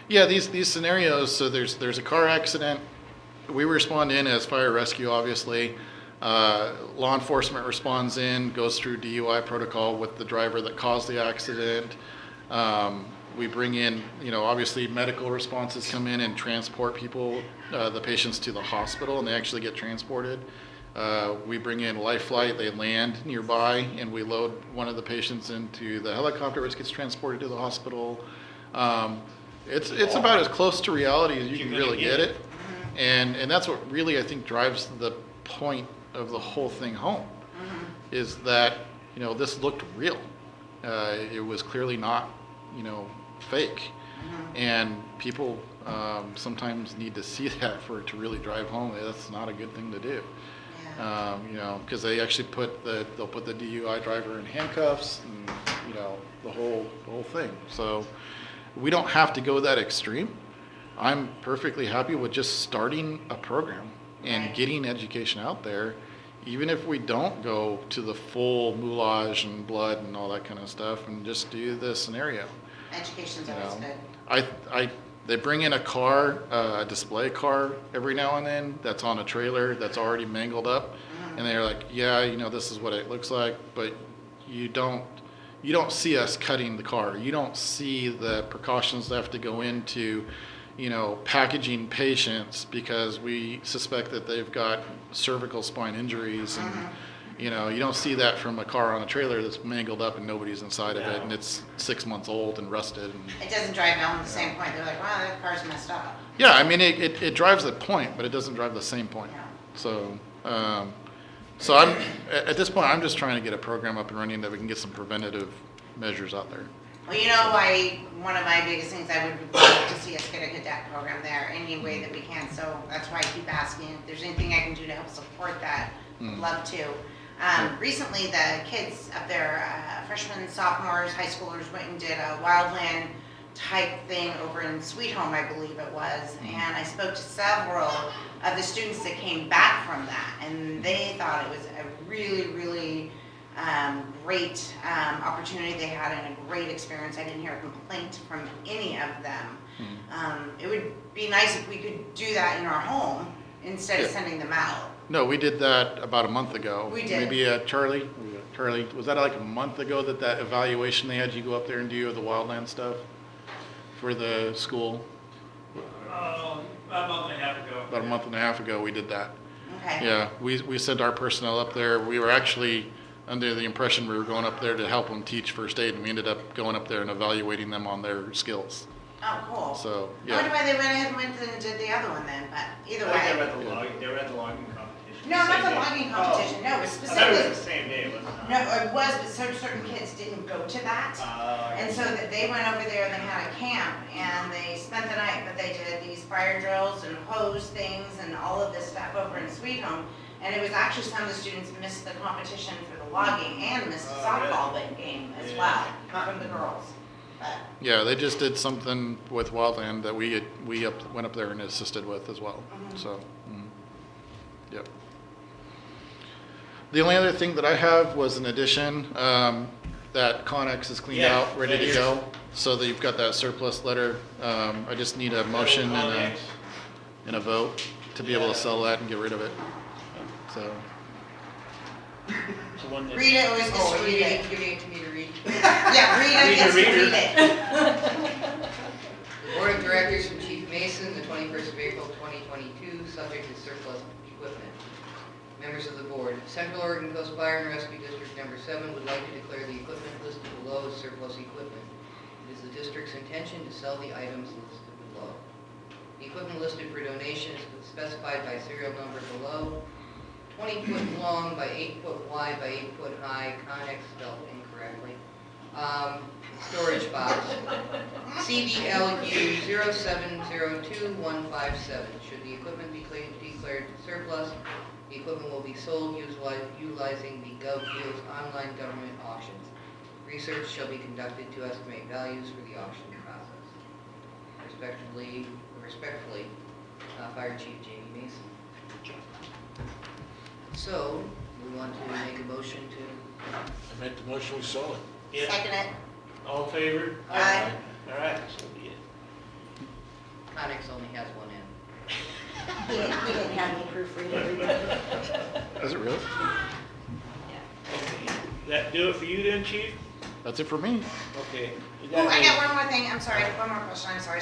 Yeah, these scenarios, so there's a car accident, we respond in as fire rescue, obviously. Law enforcement responds in, goes through DUI protocol with the driver that caused the accident. We bring in, obviously medical responses come in and transport people, the patients to the hospital, and they actually get transported. We bring in life flight, they land nearby, and we load one of the patients into the helicopter, which gets transported to the hospital. It's about as close to reality as you can really get it. And that's what really, I think, drives the point of the whole thing home, is that, this looked real. It was clearly not, fake. And people sometimes need to see that for it to really drive home. That's not a good thing to do. Because they actually they'll put the DUI driver in handcuffs and, the whole thing. So we don't have to go that extreme. I'm perfectly happy with just starting a program and getting education out there, even if we don't go to the full moulage and blood and all that kind of stuff, and just do the scenario. Education's always good. They bring in a car, a display car every now and then that's on a trailer that's already mangled up. And they're like, yeah, you know, this is what it looks like, but you don't see us cutting the car. You don't see the precautions that have to go into, you know, packaging patients because we suspect that they've got cervical spine injuries and, you know, you don't see that from a car on a trailer that's mangled up and nobody's inside of it and it's 6 months old and rusted. And, It doesn't drive home the same point. They're like, wow, that car's messed up. yeah, I mean, it drives the point, but it doesn't drive the same point. Yeah. So, so I'm, at this point, I'm just trying to get a program up and running that we can get some preventative measures out there. Well, you know, one of my biggest things, I would love to see us get a cadet program there any way that we can. So that's why I keep asking if there's anything I can do to help support that. Love to. Recently, the kids up there, freshmen, sophomores, high schoolers, went and did a wildland type thing over in Sweet Home, I believe it was. And I spoke to several of the students that came back from that, and they thought it was a really, really great opportunity they had and a great experience. I didn't hear a complaint from any of them. It would be nice if we could do that in our home instead of sending them out. No, we did that about a month ago. We did. Maybe Charlie, was that like a month ago that evaluation they had you go up there and do the wildland stuff for the school? About a month and a half ago. About a month and a half ago, we did that. Okay. Yeah, we sent our personnel up there. We were actually under the impression we were going up there to help them teach first aid, and we ended up going up there and evaluating them on their skills. Oh, cool. So, I yeah. wonder why they went ahead and went and did the other one then, but either I think way. they were at the logging competition. No, not the Same day. logging competition, no, it was I thought it was specifically. the same day, wasn't it? No, it was, but certain kids didn't go to that. And so that they went over there and they had a camp and they spent the night, but they did these fire drills and hose things and all of this stuff over in Sweet Home. And it was actually some of the students missed the competition for the logging and missed the softball game as well, from the girls. But Yeah, they just did something with wildland that we went up there and assisted with as well. So, yep. The only other thing that I have was an addition, that Connex is cleaned Yeah, out, ready right to here. go. So that you've got that surplus letter. I just need a motion and a vote to be able to sell that and get rid of it. So, It's the one that- Rita always gets to read it. Giving it to me to read. Yeah, Rita gets to Reader. read it. The Board of Directors from Chief Mason, the 21st of April, 2022, subject to surplus equipment. Members of the Board, Central Oregon Coast Fire and Rescue District Number 7 would like to declare the equipment listed below as surplus equipment. It is the district's intention to sell the items listed below. The equipment listed for donation is specified by serial number below. 20 foot long by 8 foot wide by 8 foot high, Connex spelled incorrectly. Storage box, CBLU 0702157. Should the equipment be declared surplus, the equipment will be sold utilizing the GovDeals online government auctions. Research shall be conducted to estimate values for the auction process. Respectfully, Fire Chief Jamie Mason. So, we want to make a motion to, I make the motion, we sell it. Yeah, Second it. all in favor? Aye. All right, so be it. Connex only has one end. He didn't have me proofread everybody. is it really? That do it for you then, Chief? That's it for me. Okay. You Oh, I any- got one more thing, I'm sorry, one more question, I'm sorry.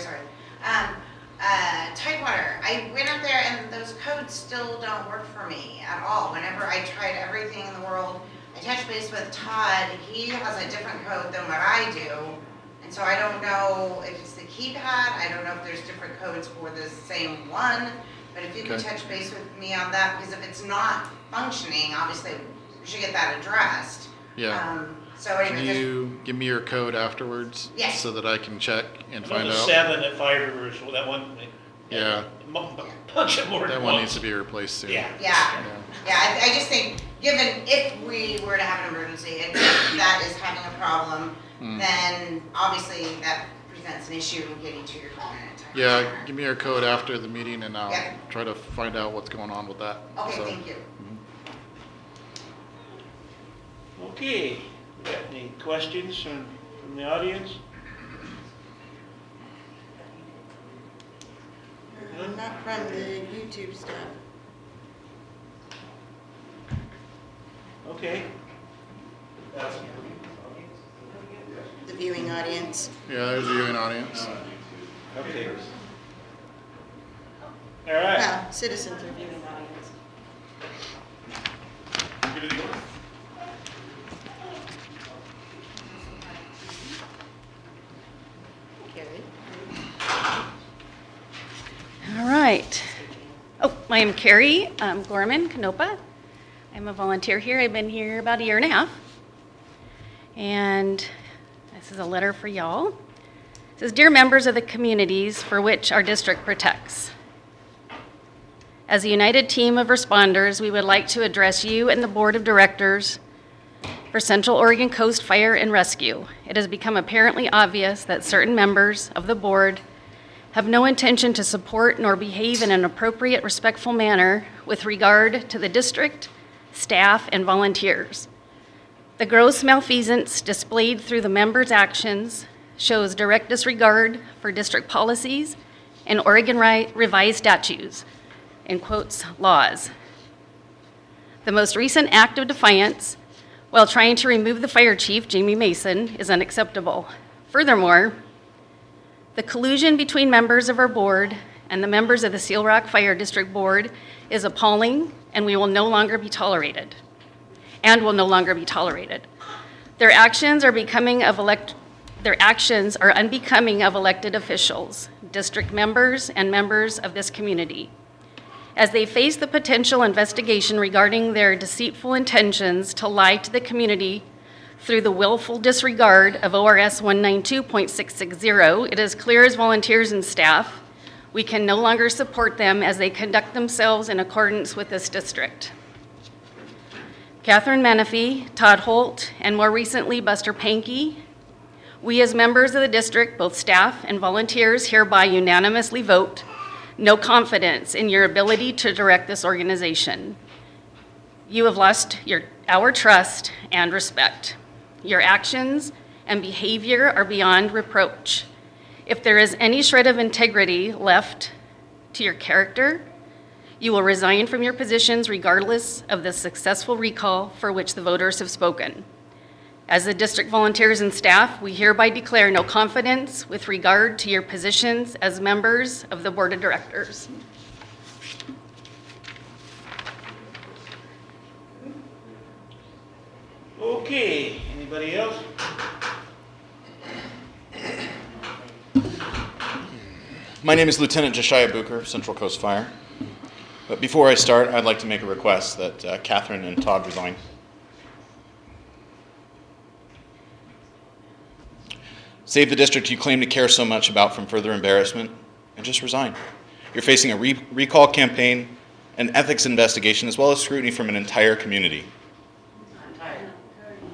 Tidewater, I went up there and those codes still don't work for me at all. Whenever I tried everything in the world, I touched base with Todd, he has a different code than what I do. And so I don't know if it's the keypad, I don't know if there's different codes for the same one. But if you could Okay. touch base with me on that, because if it's not functioning, obviously we should get that addressed. Yeah. So Can anyway, you give me your code afterwards? Yes. So that I can check and I'm find on the out? 7 at Fire Rivers, so that one. Yeah. Punch it more than That one once. needs to be replaced soon. Yeah. Yeah, I just think, given if we were to have an emergency and if that is having a problem, then obviously that presents an issue in getting to your phone at a time. Yeah, give me your code after the meeting and I'll Yeah. try to find out what's going on with that. Okay, So, thank you. Okay, we got any questions from the audience? Not from the YouTube stuff. Okay. The viewing audience. Yeah, there's a viewing audience. Okay. All right. Well, citizens are viewing audience. All right. Oh, I am Carrie Gorman Canopa. I'm a volunteer here. I've been here about a year and a half. And this is a letter for y'all. It says, "Dear members of the communities for which our district protects. As a united team of responders, we would like to address you and the board of directors for Central Oregon Coast Fire and Rescue. It has become apparently obvious that certain members of the board have no intention to support nor behave in an appropriate, respectful manner with regard to the district, staff, and volunteers. The gross malfeasance displayed through the members' actions shows direct disregard for district policies and Oregon revised statutes, in quotes, laws. The most recent act of defiance, while trying to remove the fire chief, Jamie Mason, is unacceptable. Furthermore, the collusion between members of our board and the members of the Seal Rock Fire District Board is appalling and will no longer be tolerated. Their actions are unbecoming of elected officials, district members, and members of this community. As they face the potential investigation regarding their deceitful intentions to lie to the community through the willful disregard of ORS 192.660, it is clear as volunteers and staff, we can no longer support them as they conduct themselves in accordance with this district. Catherine Menifee, Todd Holt, and more recently Buster Pankey, we as members of the district, both staff and volunteers, hereby unanimously vote no confidence in your ability to direct this organization. You have lost our trust and respect. Your actions and behavior are beyond reproach. If there is any shred of integrity left to your character, you will resign from your positions regardless of the successful recall for which the voters have spoken. As the district volunteers and staff, we hereby declare no confidence with regard to your positions as members of the board of directors." Okay, anybody else? My name is Lieutenant Josiah Bucher, Central Coast Fire. But before I start, I'd like to make a request that Catherine and Todd resign. Save the district you claim to care so much about from further embarrassment, and just resign. You're facing a recall campaign, an ethics investigation, as well as scrutiny from an entire community.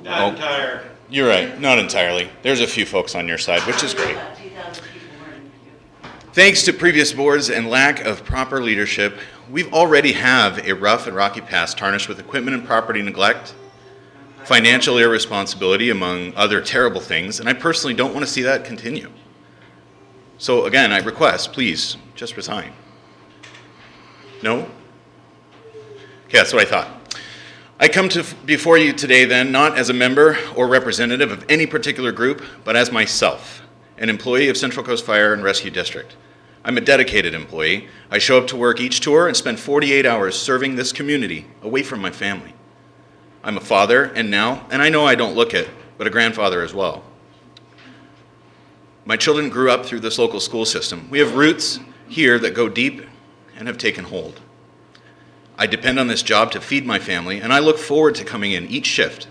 Not entire. You're right, not entirely. There's a few folks on your side, which is great. Thanks to previous boards and lack of proper leadership, we've already have a rough and rocky past tarnished with equipment and property neglect, financial irresponsibility, among other terrible things, and I personally don't want to see that continue. So again, I request, please, just resign. No? Okay, that's what I thought. I come before you today then, not as a member or representative of any particular group, but as myself, an employee of Central Coast Fire and Rescue District. I'm a dedicated employee. I show up to work each tour and spend 48 hours serving this community away from my family. I'm a father, and I know I don't look it, but a grandfather as well. My children grew up through this local school system. We have roots here that go deep and have taken hold. I depend on this job to feed my family, and I look forward to coming in each shift.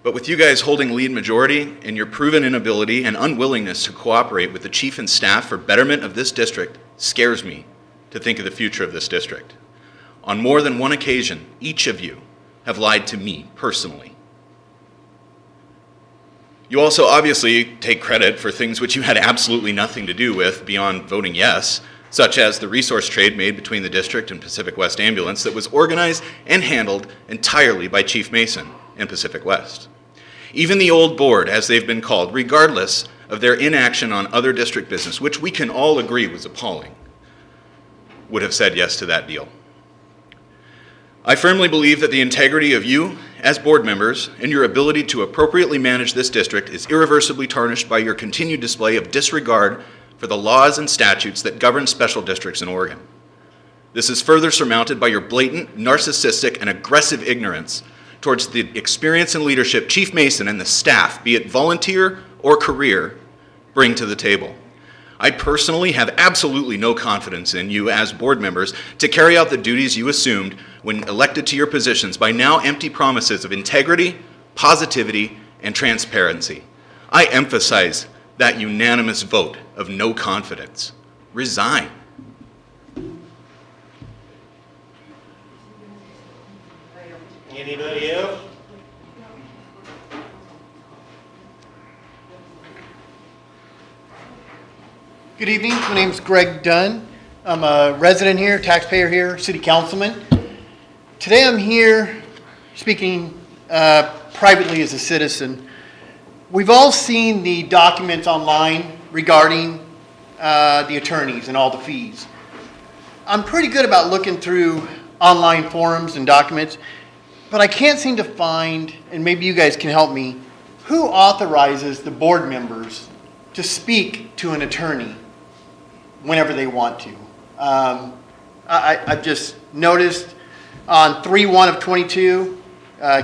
But with you guys holding lead majority and your proven inability and unwillingness to cooperate with the chief and staff for betterment of this district scares me to think of the future of this district. On more than one occasion, each of you have lied to me personally. You also obviously take credit for things which you had absolutely nothing to do with beyond voting yes, such as the resource trade made between the district and Pacific West Ambulance that was organized and handled entirely by Chief Mason and Pacific West. Even the old board, as they've been called, regardless of their inaction on other district business, which we can all agree was appalling, would have said yes to that deal. I firmly believe that the integrity of you as board members and your ability to appropriately manage this district is irreversibly tarnished by your continued display of disregard for the laws and statutes that govern special districts in Oregon. This is further surmounted by your blatant, narcissistic, and aggressive ignorance towards the experience and leadership Chief Mason and the staff, be it volunteer or career, bring to the table. I personally have absolutely no confidence in you as board members to carry out the duties you assumed when elected to your positions by now empty promises of integrity, positivity, and transparency. I emphasize that unanimous vote of no confidence. Resign. Anybody else? Good evening, my name's Greg Dunn. I'm a resident here, taxpayer here, city councilman. Today I'm here speaking privately as a citizen. We've all seen the documents online regarding the attorneys and all the fees. I'm pretty good about looking through online forums and documents, but I can't seem to find, and maybe you guys can help me, who authorizes the board members to speak to an attorney whenever they want to. I've just noticed on 3/1 of 22,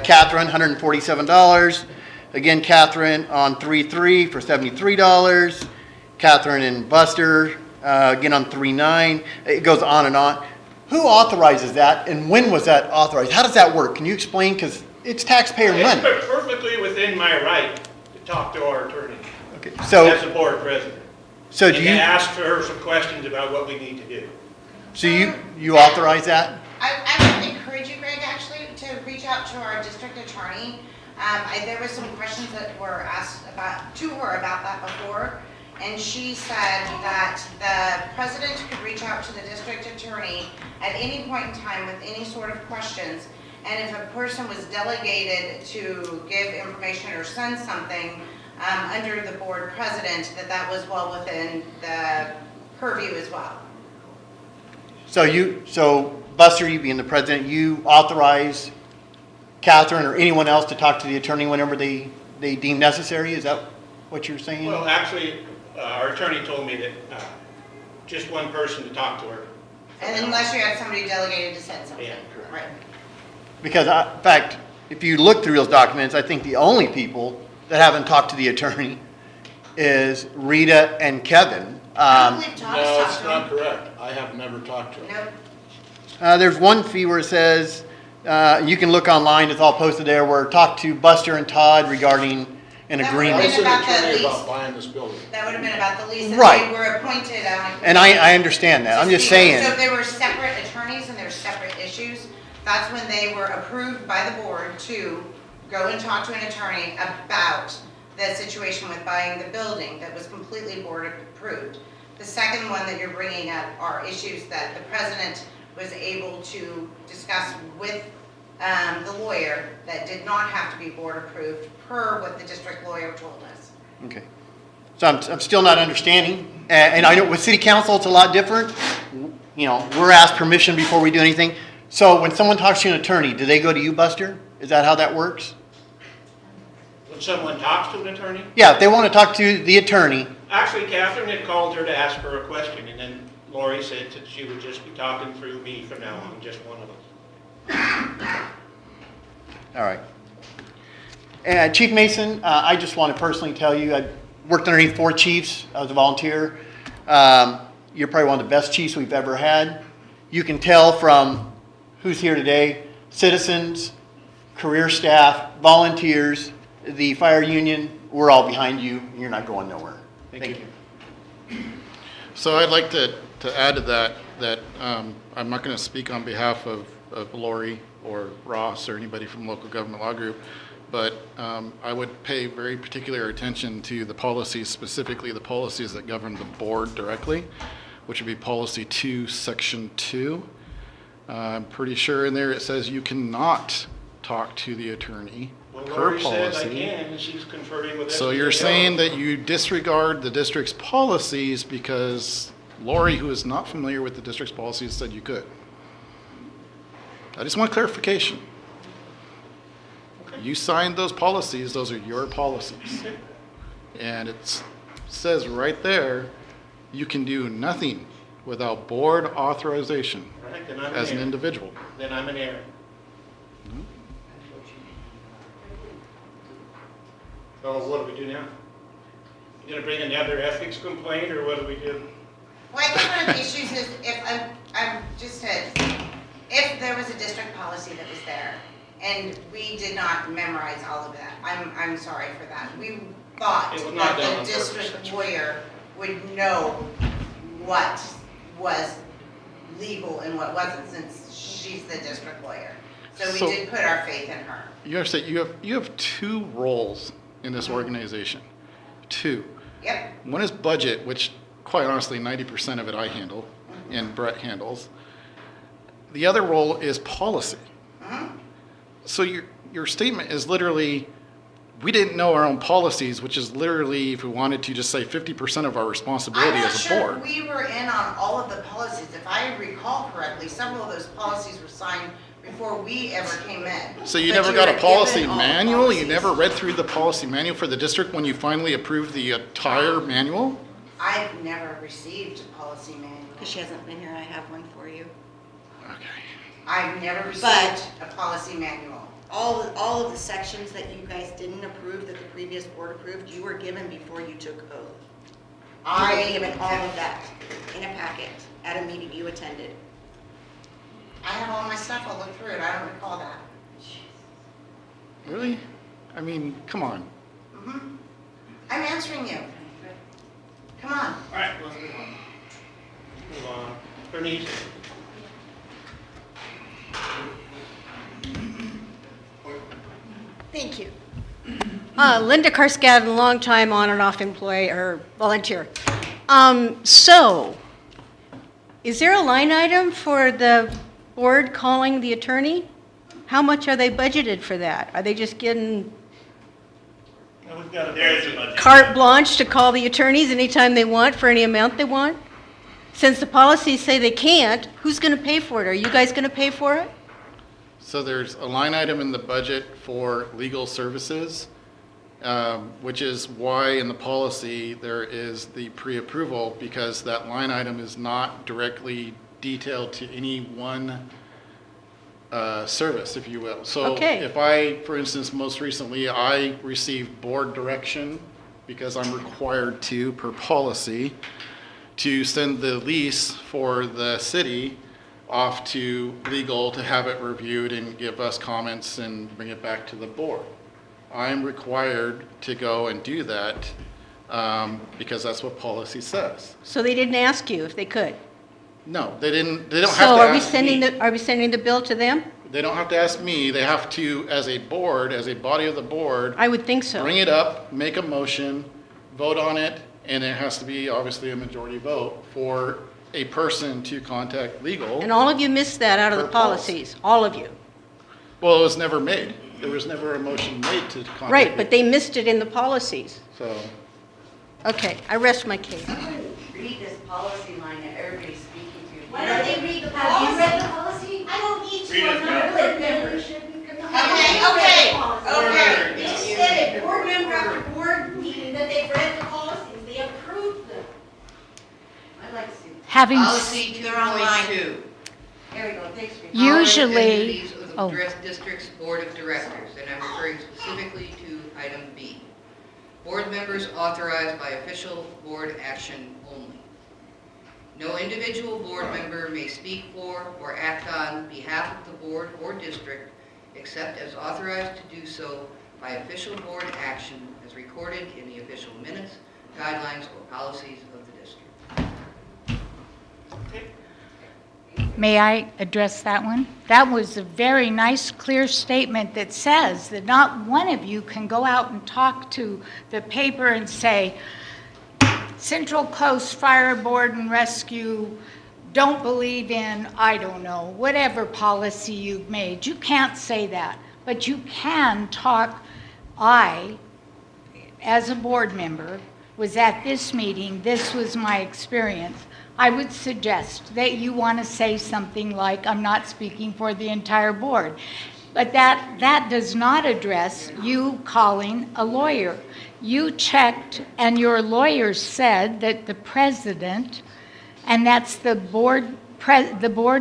Catherine, $147. Again, Catherine on 3/3 for $73. Catherine and Buster, again on 3/9. It goes on and on. Who authorizes that, and when was that authorized? How does that work? Can you explain? Because it's taxpayer money. It's perfectly within my right to talk to our attorney. Okay, so as a board president. So do you ask her some questions about what we need to do? So you authorize that? I would encourage you, Greg, actually, to reach out to our district attorney. There was some questions that were asked to her about that before, and she said that the president could reach out to the district attorney at any point in time with any sort of questions, and if a person was delegated to give information or send something under the board president, that was well within the purview as well. So Buster, you being the president, you authorize Catherine or anyone else to talk to the attorney whenever they deem necessary? Is that what you're saying? Well, actually, our attorney told me that just one person to talk to her. And unless you had somebody delegated to send something. Yeah, right. Because, in fact, if you look through those documents, I think the only people that haven't talked to the attorney is Rita and Kevin. No, it's not correct. I have never talked to him. Nope. There's one fee where it says, you can look online, it's all posted there, where talk to Buster and Todd regarding an agreement. I was an attorney about buying this building. That would have been about the lease that Right. they were appointed on. And I understand that. I'm just saying. So if they were separate attorneys and there were separate issues, that's when they were approved by the board to go and talk to an attorney about the situation with buying the building that was completely board approved. The second one that you're bringing up are issues that the president was able to discuss with the lawyer that did not have to be board approved per what the district lawyer told us. Okay. So I'm still not understanding. And I know with city council, it's a lot different. You know, we're asked permission before we do anything. So when someone talks to an attorney, do they go to you, Buster? Is that how that works? When someone talks to an attorney? Yeah, if they want to talk to the attorney. Actually, Catherine had called her to ask her a question, and then Lori said that she would just be talking through me from now on, just one of us. All right. And Chief Mason, I just want to personally tell you, I worked underneath 4 chiefs. I was a volunteer. You're probably one of the best chiefs we've ever had. You can tell from who's here today, citizens, career staff, volunteers, the fire union, we're all behind you. You're not going nowhere. Thank you. So I'd like to add to that I'm not going to speak on behalf of Lori or Ross or anybody from local government law group, but I would pay very particular attention to the policies, specifically the policies that govern the board directly, which would be policy 2, section 2. I'm pretty sure in there it says you cannot talk to the attorney per Lori says I policy. can, and she's conferring with us. So you're saying that you disregard the district's policies because Lori, who is not familiar with the district's policies, said you could. I just want clarification. You signed those policies, those are your policies. And it says right there, you can do nothing without board authorization All right, then I'm as an error. individual. Then I'm an error. So what do we do now? You gonna bring another ethics complaint, or what do we do? Well, I think one of the issues is if there was a district policy that was there, and we did not memorize all of that, I'm sorry for that. We thought It was not done that on the purpose, district that's lawyer would know what was legal and what wasn't, since she's the district lawyer. So we So- did put our faith in her. You understand, you have two roles in this organization. Two. Yep. One is budget, which quite honestly, 90% of it I handle and Brett handles. The other role is policy. So your statement is literally, we didn't know our own policies, which is literally, if we wanted to just say 50% of our responsibility I'm not as a sure board. we were in on all of the policies. If I recall correctly, several of those policies were signed before we ever came in. So you But never got a were policy given all the manual? You policies. never read through the policy manual for the district when you finally approved the entire manual? I've never received a policy manual. Because she hasn't been here, I have one for you. I've never But- received a policy manual. All of the sections that you guys didn't approve, that the previous board approved, you were given before you took oath. You were given all of that in a packet at a meeting you attended. I have all my stuff, I'll look through it, I don't recall that. Really? I mean, come on. I'm answering you. Come on. All right, let's move on. Move on. Bernice? Thank you. Linda Carskadden, longtime on and off employee or volunteer. So, is there a line item for the board calling the attorney? How much are they budgeted for that? Are they just getting We've got There is a budget. carte blanche to call the attorneys anytime they want for any amount they want? Since the policies say they can't, who's going to pay for it? Are you guys going to pay for it? So there's a line item in the budget for legal services, which is why in the policy there is the pre-approval, because that line item is not directly detailed to any one service, if you will. So Okay. if I, for instance, most recently, I received board direction, because I'm required to per policy, to send the lease for the city off to legal to have it reviewed and give us comments and bring it back to the board. I'm required to go and do that because that's what policy says. So they didn't ask you if they could? No, they don't have to So are we ask sending me. are we sending the bill to them? They don't have to ask me, they have to, as a board, as a body of the board, I would think so. bring it up, make a motion, vote on it, and it has to be obviously a majority vote for a person to contact legal. And all of you missed that out of the Per policy. policies, all of you. Well, it was never made. There was never a motion made to contact. Right, but legal. they missed it in the policies. So, Okay, I rest my case. Read this policy line that everybody's speaking to. Why don't they read the policy? Have you read the policy? I don't need Read to, it, I'm no. not a board member. Okay. It said a board member after board meeting that they've read the policies, they approved them. I'd like to see. Having, Policy They're online. 2.2. There we go, thanks for. Powers and usually, duties of the oh, district's board of directors, and I'm referring specifically to item B. Board members authorized by official board action only. No individual board member may speak for or act on behalf of the board or district except as authorized to do so by official board action as recorded in the official minutes, guidelines, or policies of the district. may I address that one? That was a very nice, clear statement that says that not one of you can go out and talk to the paper and say, Central Coast Fire Board and Rescue don't believe in, I don't know, whatever policy you've made. You can't say that, but you can talk. I, as a board member, was at this meeting, this was my experience. I would suggest that you want to say something like, I'm not speaking for the entire board. But that does not address you calling a lawyer. You checked, and your lawyer said that the president, and that's the board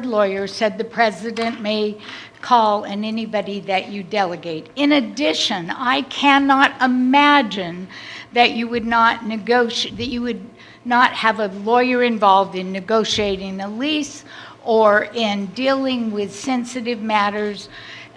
lawyer said the president may call and anybody that you delegate. In addition, I cannot imagine that you would not negotiate, that you would not have a lawyer involved in negotiating a lease or in dealing with sensitive matters.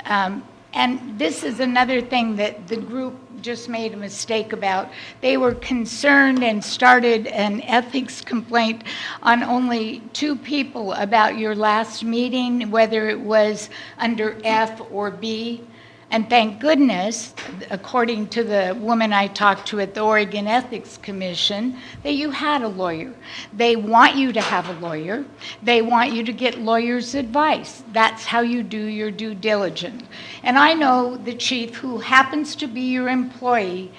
And this is another thing that the group just made a mistake about. They were concerned and started an ethics complaint on only 2 people about your last meeting, whether it was under F or B. And thank goodness, according to the woman I talked to at the Oregon Ethics Commission, that you had a lawyer. They want you to have a lawyer. They want you to get lawyers' advice. That's how you do your due diligence. And I know the chief, who happens to be your employee,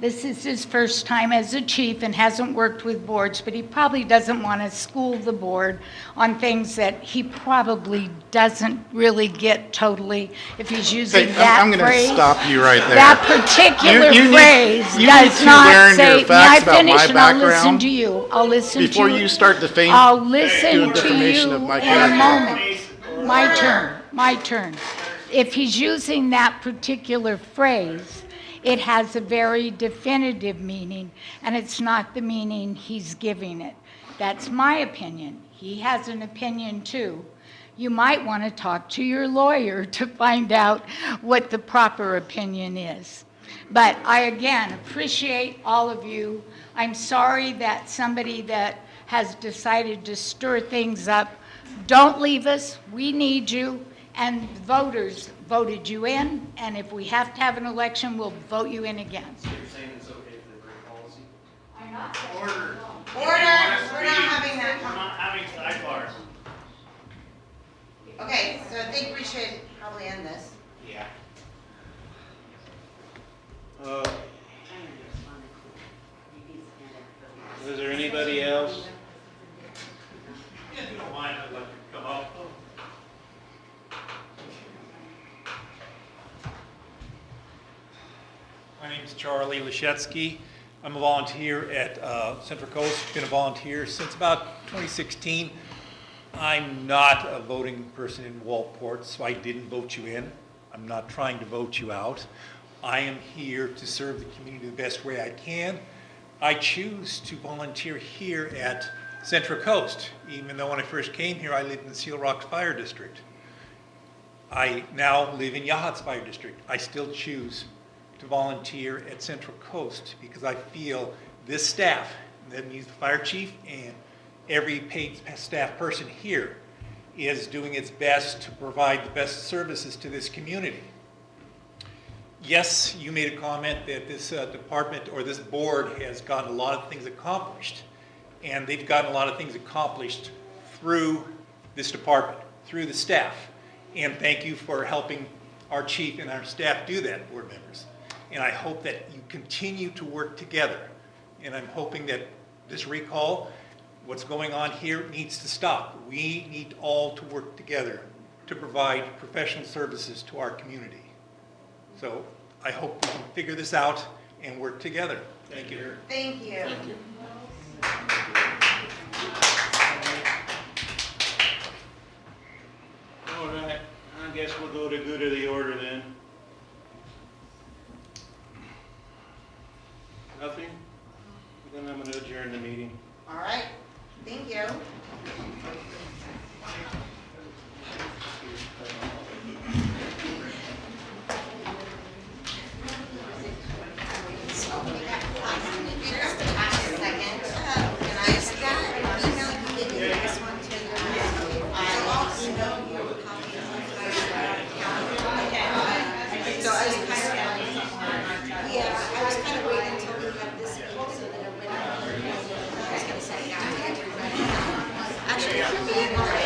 this is his first time as a chief and hasn't worked with boards, but he probably doesn't want to school the board on things that he probably doesn't really get totally if he's using that I'm going to phrase. stop you right there. That particular phrase you does need to not learn say, your may I facts about finish my and I'll listen background to you. I'll listen to you. before you start defaming I'll listen to defamation you of my in a character. moment. My turn. If he's using that particular phrase, it has a very definitive meaning, and it's not the meaning he's giving it. That's my opinion. He has an opinion too. You might want to talk to your lawyer to find out what the proper opinion is. But I, again, appreciate all of you. I'm sorry that somebody that has decided to stir things up, don't leave us. We need you. And voters voted you in, and if we have to have an election, we'll vote you in again. So you're saying it's okay for the break policy? I'm not saying Order. Order, we're not having that. We're not having sidebars. Okay, so I think we should probably end this. Yeah. Is there anybody else? If you don't mind, I'd like to come up. My name is Charlie Lashetsky. I'm a volunteer at Central Coast. Been a volunteer since about 2016. I'm not a voting person in Walport, so I didn't vote you in. I'm not trying to vote you out. I am here to serve the community the best way I can. I choose to volunteer here at Central Coast, even though when I first came here, I lived in Seal Rock Fire District. I now live in Yachats Fire District. I still choose to volunteer at Central Coast because I feel this staff, that means the fire chief and every paid staff person here, is doing its best to provide the best services to this community. Yes, you made a comment that this department or this board has gotten a lot of things accomplished, and they've gotten a lot of things accomplished through this department, through the staff. And thank you for helping our chief and our staff do that, board members. And I hope that you continue to work together. And I'm hoping that this recall, what's going on here, needs to stop. We need all to work together to provide professional services to our community. So I hope we can figure this out and work together. Thank you. Thank you. Thank you. All right, I guess we'll go to good of the order then. Nothing? Then I'm going to adjourn the meeting. All right, thank you. Actually,